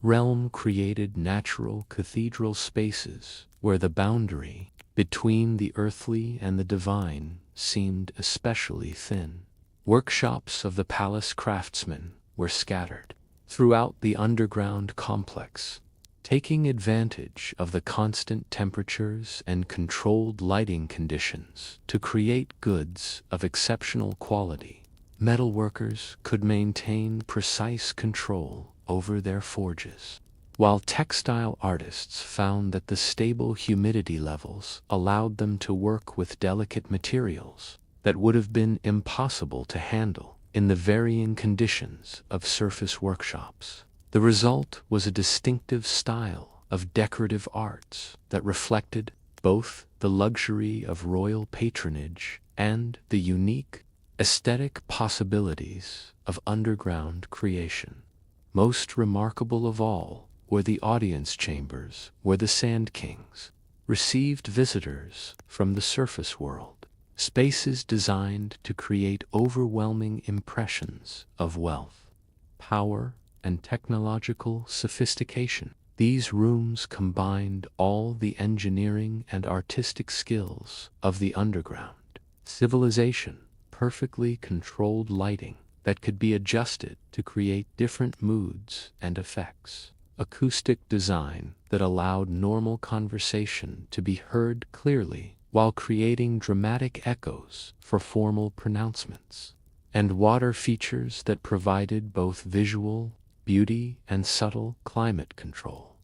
realm created natural cathedral spaces where the boundary between the earthly and the divine seemed especially thin. Workshops of the palace craftsmen were scattered throughout the underground complex, taking advantage of the constant temperatures and controlled lighting conditions to create goods of exceptional quality. Metalworkers could maintain precise control over their forges, while textile artists found that the stable humidity levels allowed them to work with delicate materials that would have been impossible to handle in the varying conditions of surface workshops. The result was a distinctive style of decorative arts that reflected both the luxury of royal patronage and the unique aesthetic possibilities of underground creation. Most remarkable of all were the audience chambers where the Sand Kings received visitors from the surface world, spaces designed to create overwhelming impressions of wealth, power, and technological sophistication. These rooms combined all the engineering and artistic skills of the underground civilization, perfectly controlled lighting that could be adjusted to create different moods and effects, acoustic design that allowed normal conversation to be heard clearly while creating dramatic echoes for formal pronouncements, and water features that provided both visual beauty and subtle climate control.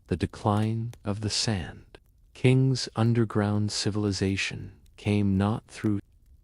The decline of the Sand King's underground civilization came not through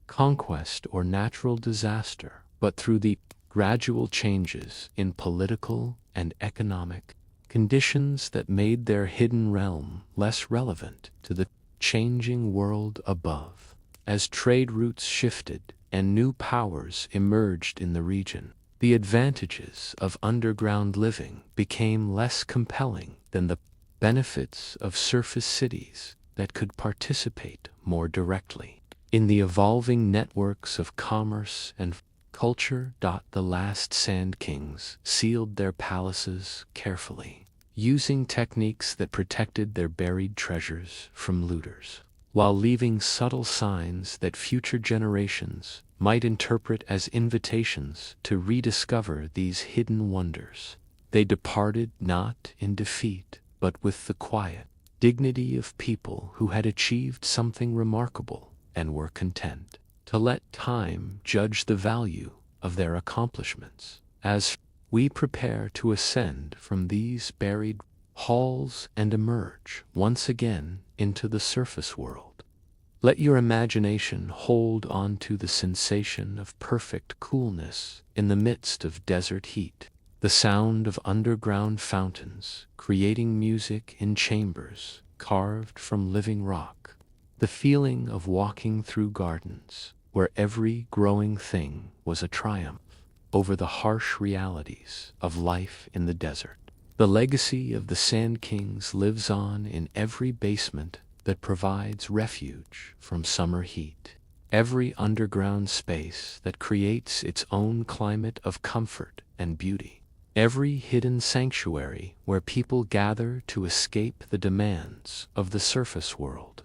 conquest or natural disaster, but through the gradual changes in political and economic conditions that made their hidden realm less relevant to the changing world above. As trade routes shifted and new powers emerged in the region, the advantages of underground living became less compelling than the benefits of surface cities that could participate more directly in the evolving networks of commerce and culture. The last Sand Kings sealed their palaces carefully, using techniques that protected their buried treasures from looters, while leaving subtle signs that future generations might interpret as invitations to rediscover these hidden wonders. They departed not in defeat, but with the quiet dignity of people who had achieved something remarkable and were content to let time judge the value of their accomplishments. As we prepare to ascend from these buried halls and emerge once again into the surface world, let your imagination hold on to the sensation of perfect coolness in the midst of desert heat, the sound of underground fountains creating music in chambers carved from living rock, the feeling of walking through gardens where every growing thing was a triumph over the harsh realities of life in the desert. The legacy of the Sand Kings lives on in every basement that provides refuge from summer heat, every underground space that creates its own climate of comfort and beauty, every hidden sanctuary where people gather to escape the demands of the surface world.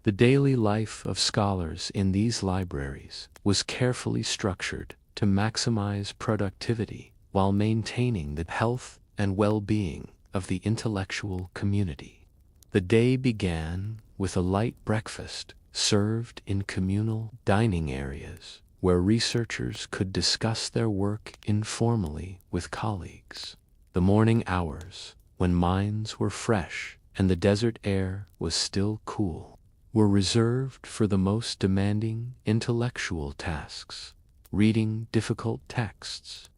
The daily life of scholars in these libraries was carefully structured to maximize productivity while maintaining the health and well-being of the intellectual community. The day began with a light breakfast served in communal dining areas where researchers could discuss their work informally with colleagues. The morning hours, when minds were fresh and the desert air was still cool, were reserved for the most demanding intellectual tasks, reading difficult texts,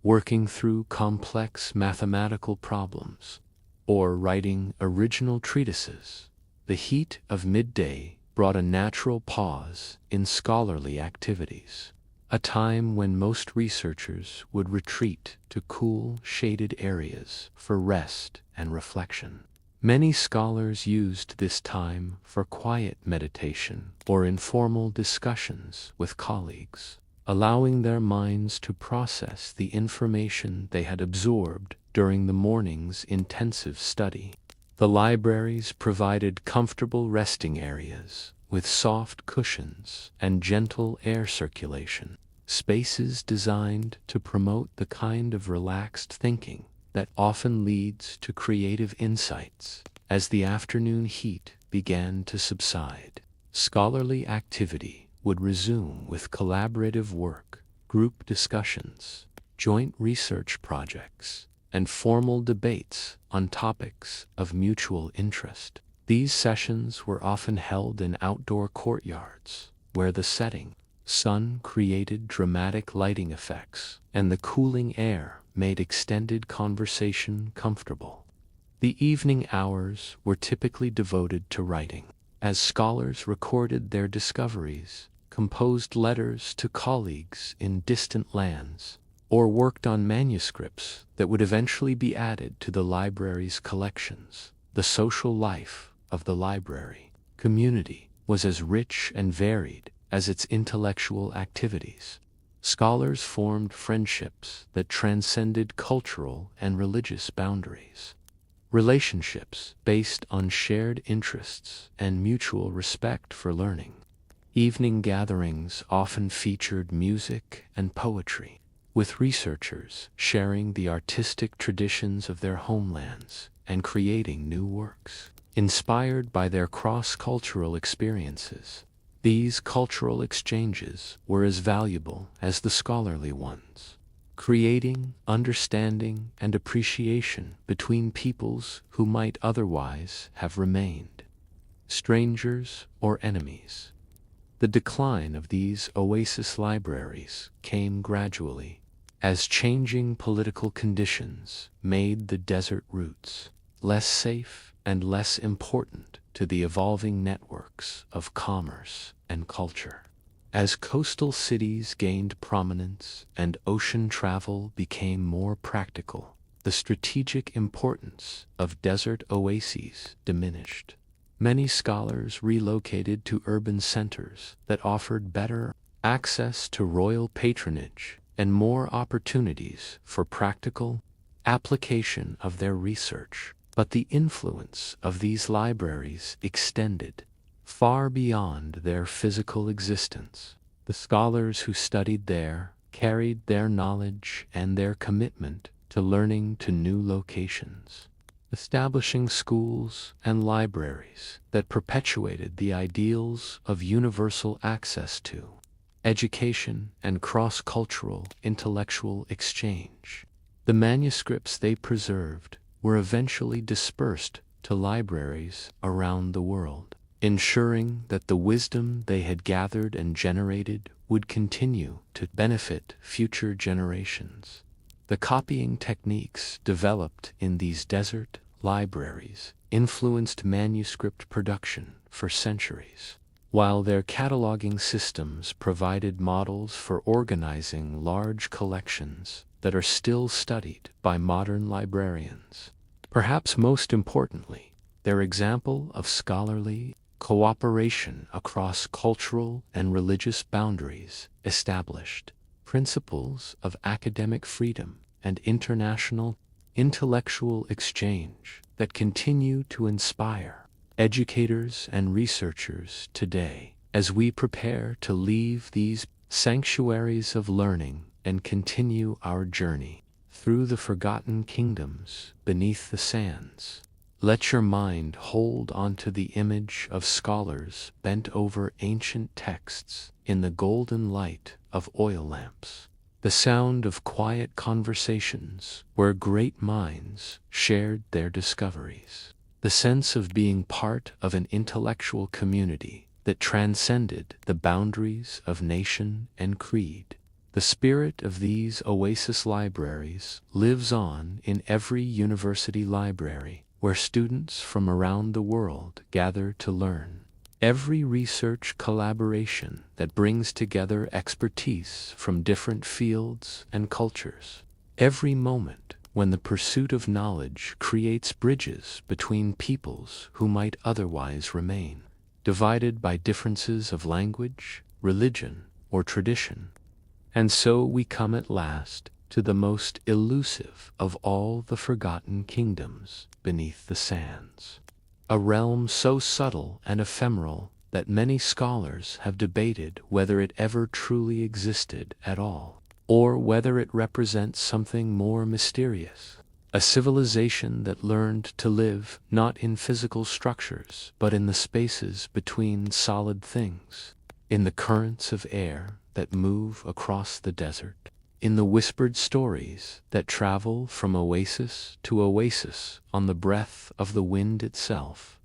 working through complex mathematical problems, or writing original treatises. The heat of midday brought a natural pause in scholarly activities, a time when most researchers would retreat to cool, shaded areas for rest and reflection. Many scholars used this time for quiet meditation or informal discussions with colleagues, allowing their minds to process the information they had absorbed during the morning's intensive study. The libraries provided comfortable resting areas with soft cushions and gentle air circulation, spaces designed to promote the kind of relaxed thinking that often leads to creative insights. As the afternoon heat began to subside, scholarly activity would resume with collaborative work, group discussions, joint research projects, and formal debates on topics of mutual interest. These sessions were often held in outdoor courtyards, where the setting sun created dramatic lighting effects, and the cooling air made extended conversation comfortable. The evening hours were typically devoted to writing, as scholars recorded their discoveries, composed letters to colleagues in distant lands, or worked on manuscripts that would eventually be added to the library's collections. The social life of the library community was as rich and varied as its intellectual activities. Scholars formed friendships that transcended cultural and religious boundaries, relationships based on shared interests and mutual respect for learning. Evening gatherings often featured music and poetry, with researchers sharing the artistic traditions of their homelands and creating new works inspired by their cross-cultural experiences. These cultural exchanges were as valuable as the scholarly ones, creating understanding and appreciation between peoples who might otherwise have remained strangers or enemies. The decline of these oasis libraries came gradually, as changing political conditions made the desert routes less safe and less important to the evolving networks of commerce and culture. As coastal cities gained prominence and ocean travel became more practical, the strategic importance of desert oases diminished. Many scholars relocated to urban centers that offered better access to royal patronage and more opportunities for practical application of their research. But the influence of these libraries extended far beyond their physical existence. The scholars who studied there carried their knowledge and their commitment to learning to new locations, establishing schools and libraries that perpetuated the ideals of universal access to education and cross-cultural intellectual exchange. The manuscripts they preserved were eventually dispersed to libraries around the world, ensuring that the wisdom they had gathered and generated would continue to benefit future generations. The copying techniques developed in these desert libraries influenced manuscript production for centuries, while their cataloging systems provided models for organizing large collections that are still studied by modern librarians. Perhaps most importantly, their example of scholarly cooperation across cultural and religious boundaries established principles of academic freedom and international intellectual exchange that continue to inspire educators and researchers today. As we prepare to leave these sanctuaries of learning and continue our journey through the forgotten kingdoms beneath the sands, let your mind hold onto the image of scholars bent over ancient texts in the golden light of oil lamps, the sound of quiet conversations where great minds shared their discoveries, the sense of being part of an intellectual community that transcended the boundaries of nation and creed. The spirit of these oasis libraries lives on in every university library where students from around the world gather to learn. Every research collaboration that brings together expertise from different fields and cultures. Every moment when the pursuit of knowledge creates bridges between peoples who might otherwise remain divided by differences of language, religion, or tradition. And so we come at last to the most elusive of all the forgotten kingdoms beneath the sands. A realm so subtle and ephemeral that many scholars have debated whether it ever truly existed at all, or whether it represents something more mysterious. A civilization that learned to live not in physical structures, but in the spaces between solid things, in the currents of air that move across the desert, in the whispered stories that travel from oasis to oasis on the breath of the wind itself.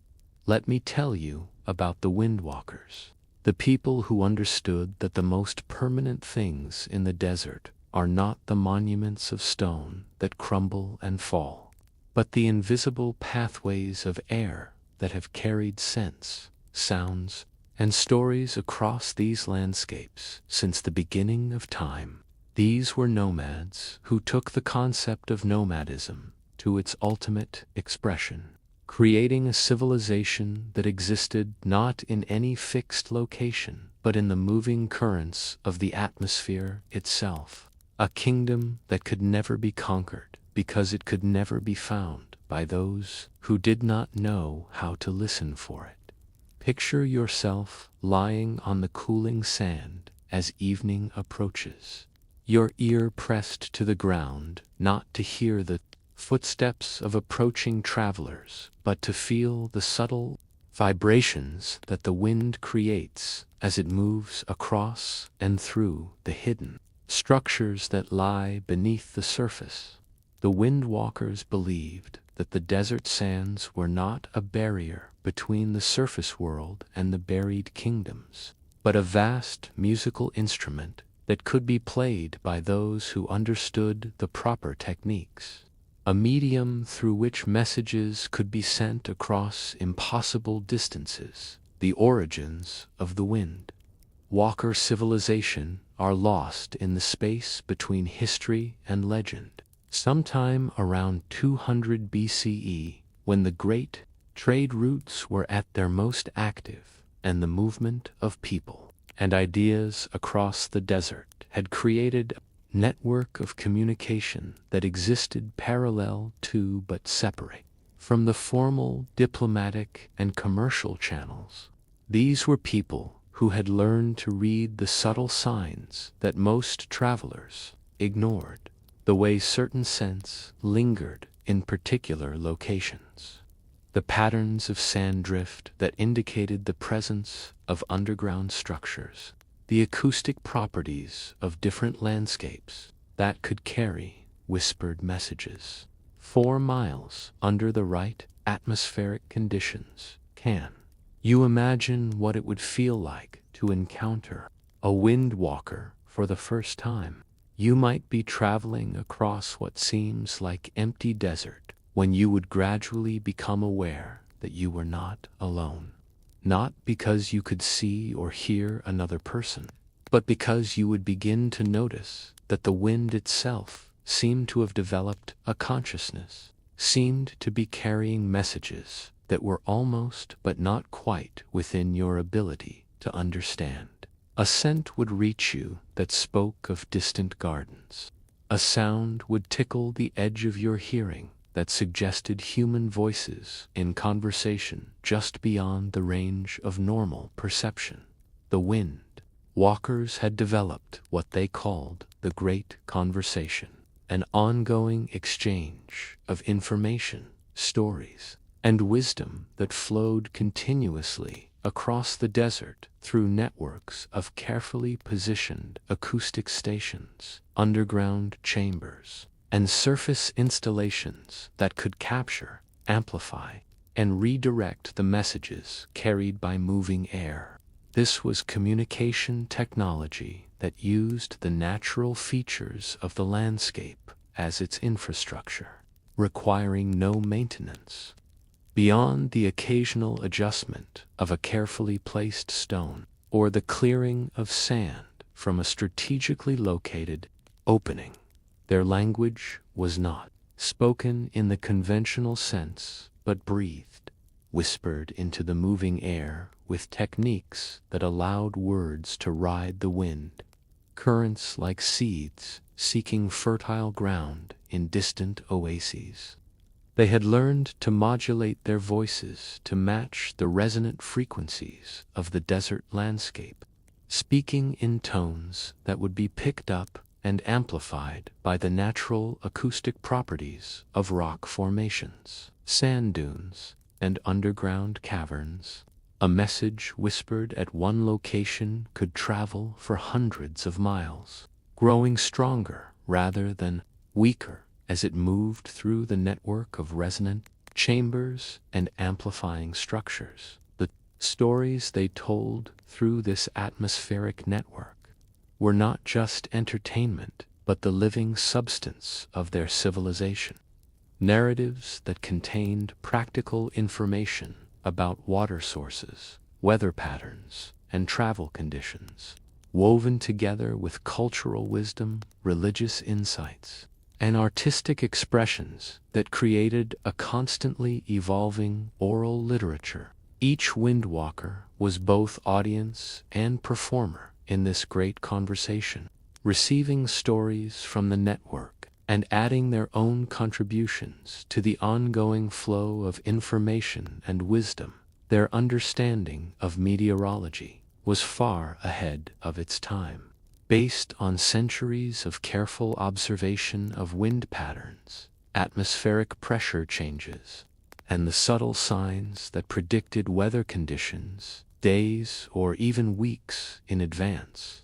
Let me tell you about the windwalkers, the people who understood that the most permanent things in the desert are not the monuments of stone that crumble and fall, but the invisible pathways of air that have carried scents, sounds, and stories across these landscapes since the beginning of time. These were nomads who took the concept of nomadism to its ultimate expression, creating a civilization that existed not in any fixed location, but in the moving currents of the atmosphere itself. A kingdom that could never be conquered because it could never be found by those who did not know how to listen for it. Picture yourself lying on the cooling sand as evening approaches, your ear pressed to the ground, not to hear the footsteps of approaching travelers, but to feel the subtle vibrations that the wind creates as it moves across and through the hidden structures that lie beneath the surface. The windwalkers believed that the desert sands were not a barrier between the surface world and the buried kingdoms, but a vast musical instrument that could be played by those who understood the proper techniques, a medium through which messages could be sent across impossible distances. The origins of the wind walker civilization are lost in the space between history and legend. Sometime around 200 BCE, when the great trade routes were at their most active, and the movement of people and ideas across the desert had created a network of communication that existed parallel to but separate from the formal diplomatic and commercial channels. These were people who had learned to read the subtle signs that most travelers ignored, the way certain scents lingered in particular locations, the patterns of sand drift that indicated the presence of underground structures, the acoustic properties of different landscapes that could carry whispered messages 4 miles under the right atmospheric conditions. Can you imagine what it would feel like to encounter a windwalker for the first time? You might be traveling across what seems like empty desert when you would gradually become aware that you were not alone. Not because you could see or hear another person, but because you would begin to notice that the wind itself seemed to have developed a consciousness, seemed to be carrying messages that were almost but not quite within your ability to understand. A scent would reach you that spoke of distant gardens. A sound would tickle the edge of your hearing that suggested human voices in conversation just beyond the range of normal perception. The wind walkers had developed what they called the Great Conversation, an ongoing exchange of information, stories, and wisdom that flowed continuously across the desert through networks of carefully positioned acoustic stations, underground chambers, and surface installations that could capture, amplify, and redirect the messages carried by moving air. This was communication technology that used the natural features of the landscape as its infrastructure, requiring no maintenance beyond the occasional adjustment of a carefully placed stone or the clearing of sand from a strategically located opening. Their language was not spoken in the conventional sense, but breathed, whispered into the moving air with techniques that allowed words to ride the wind, currents like seeds seeking fertile ground in distant oases. They had learned to modulate their voices to match the resonant frequencies of the desert landscape, speaking in tones that would be picked up and amplified by the natural acoustic properties of rock formations, sand dunes, and underground caverns. A message whispered at one location could travel for hundreds of miles, growing stronger rather than weaker as it moved through the network of resonant chambers and amplifying structures. The stories they told through this atmospheric network were not just entertainment, but the living substance of their civilization. Narratives that contained practical information about water sources, weather patterns, and travel conditions, woven together with cultural wisdom, religious insights, and artistic expressions that created a constantly evolving oral literature. Each windwalker was both audience and performer in this great conversation, receiving stories from the network and adding their own contributions to the ongoing flow of information and wisdom. Their understanding of meteorology was far ahead of its time, based on centuries of careful observation of wind patterns, atmospheric pressure changes, and the subtle signs that predicted weather conditions days or even weeks in advance.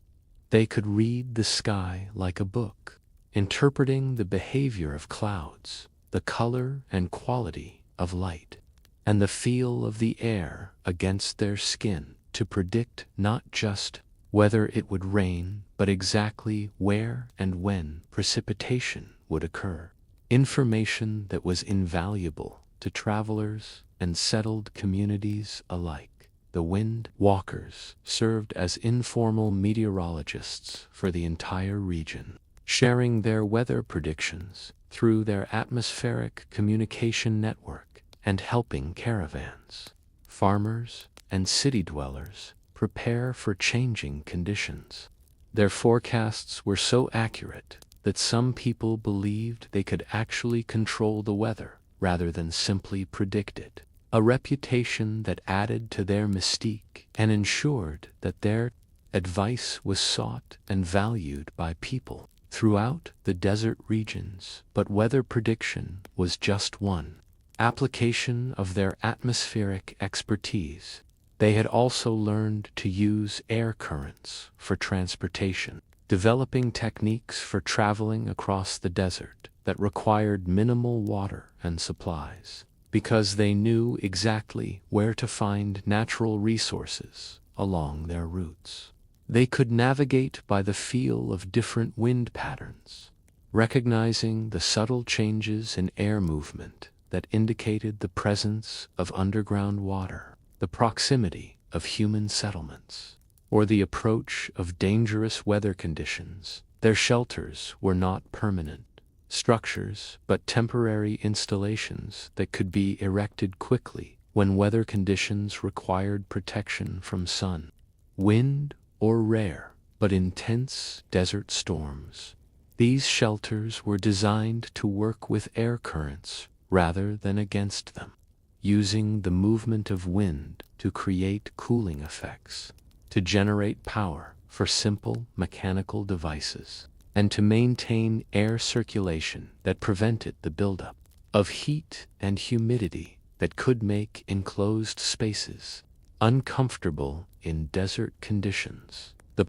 They could read the sky like a book, interpreting the behavior of clouds, the color and quality of light, and the feel of the air against their skin to predict not just whether it would rain, but exactly where and when precipitation would occur. Information that was invaluable to travelers and settled communities alike. The wind walkers served as informal meteorologists for the entire region, sharing their weather predictions through their atmospheric communication network and helping caravans, farmers, and city dwellers prepare for changing conditions. Their forecasts were so accurate that some people believed they could actually control the weather rather than simply predict it, a reputation that added to their mystique and ensured that their advice was sought and valued by people throughout the desert regions. But weather prediction was just one application of their atmospheric expertise. They had also learned to use air currents for transportation, developing techniques for traveling across the desert that required minimal water and supplies, because they knew exactly where to find natural resources along their routes. They could navigate by the feel of different wind patterns, recognizing the subtle changes in air movement that indicated the presence of underground water, the proximity of human settlements, or the approach of dangerous weather conditions. Their shelters were not permanent structures, but temporary installations that could be erected quickly when weather conditions required protection from sun, wind, or rare but intense desert storms. These shelters were designed to work with air currents rather than against them, using the movement of wind to create cooling effects, to generate power for simple mechanical devices, and to maintain air circulation that prevented the buildup of heat and humidity that could make enclosed spaces uncomfortable in desert conditions. The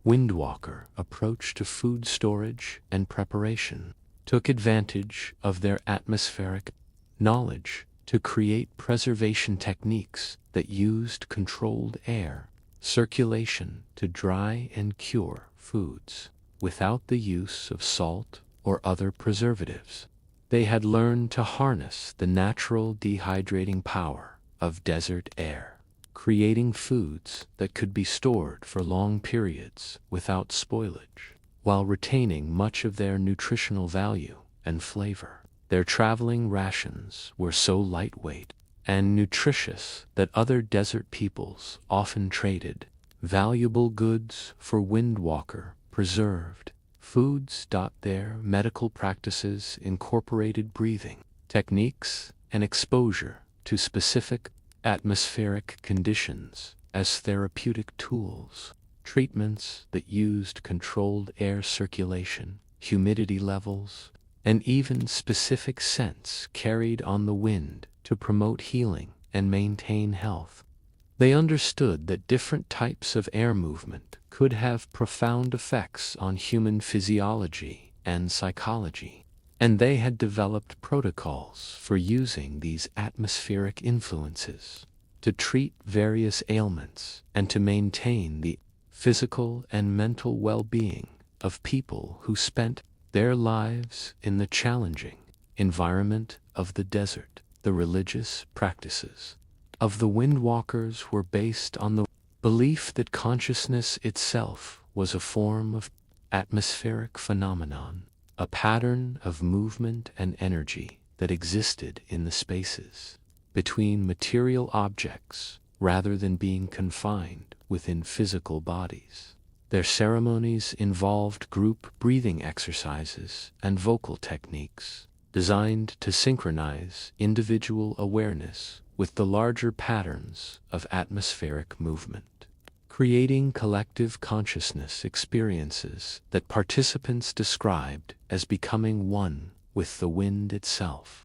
windwalker approach to food storage and preparation took advantage of their atmospheric knowledge to create preservation techniques that used controlled air circulation to dry and cure foods without the use of salt or other preservatives. They had learned to harness the natural dehydrating power of desert air, creating foods that could be stored for long periods without spoilage, while retaining much of their nutritional value and flavor. Their traveling rations were so lightweight and nutritious that other desert peoples often traded valuable goods for windwalker preserved foods. Their medical practices incorporated breathing techniques and exposure to specific atmospheric conditions as therapeutic tools, treatments that used controlled air circulation, humidity levels, and even specific scents carried on the wind to promote healing and maintain health. They understood that different types of air movement could have profound effects on human physiology and psychology, and they had developed protocols for using these atmospheric influences to treat various ailments and to maintain the physical and mental well-being of people who spent their lives in the challenging environment of the desert. The religious practices of the windwalkers were based on the belief that consciousness itself was a form of atmospheric phenomenon, a pattern of movement and energy that existed in the spaces between material objects rather than being confined within physical bodies. Their ceremonies involved group breathing exercises and vocal techniques designed to synchronize individual awareness with the larger patterns of atmospheric movement, creating collective consciousness experiences that participants described as becoming one with the wind itself.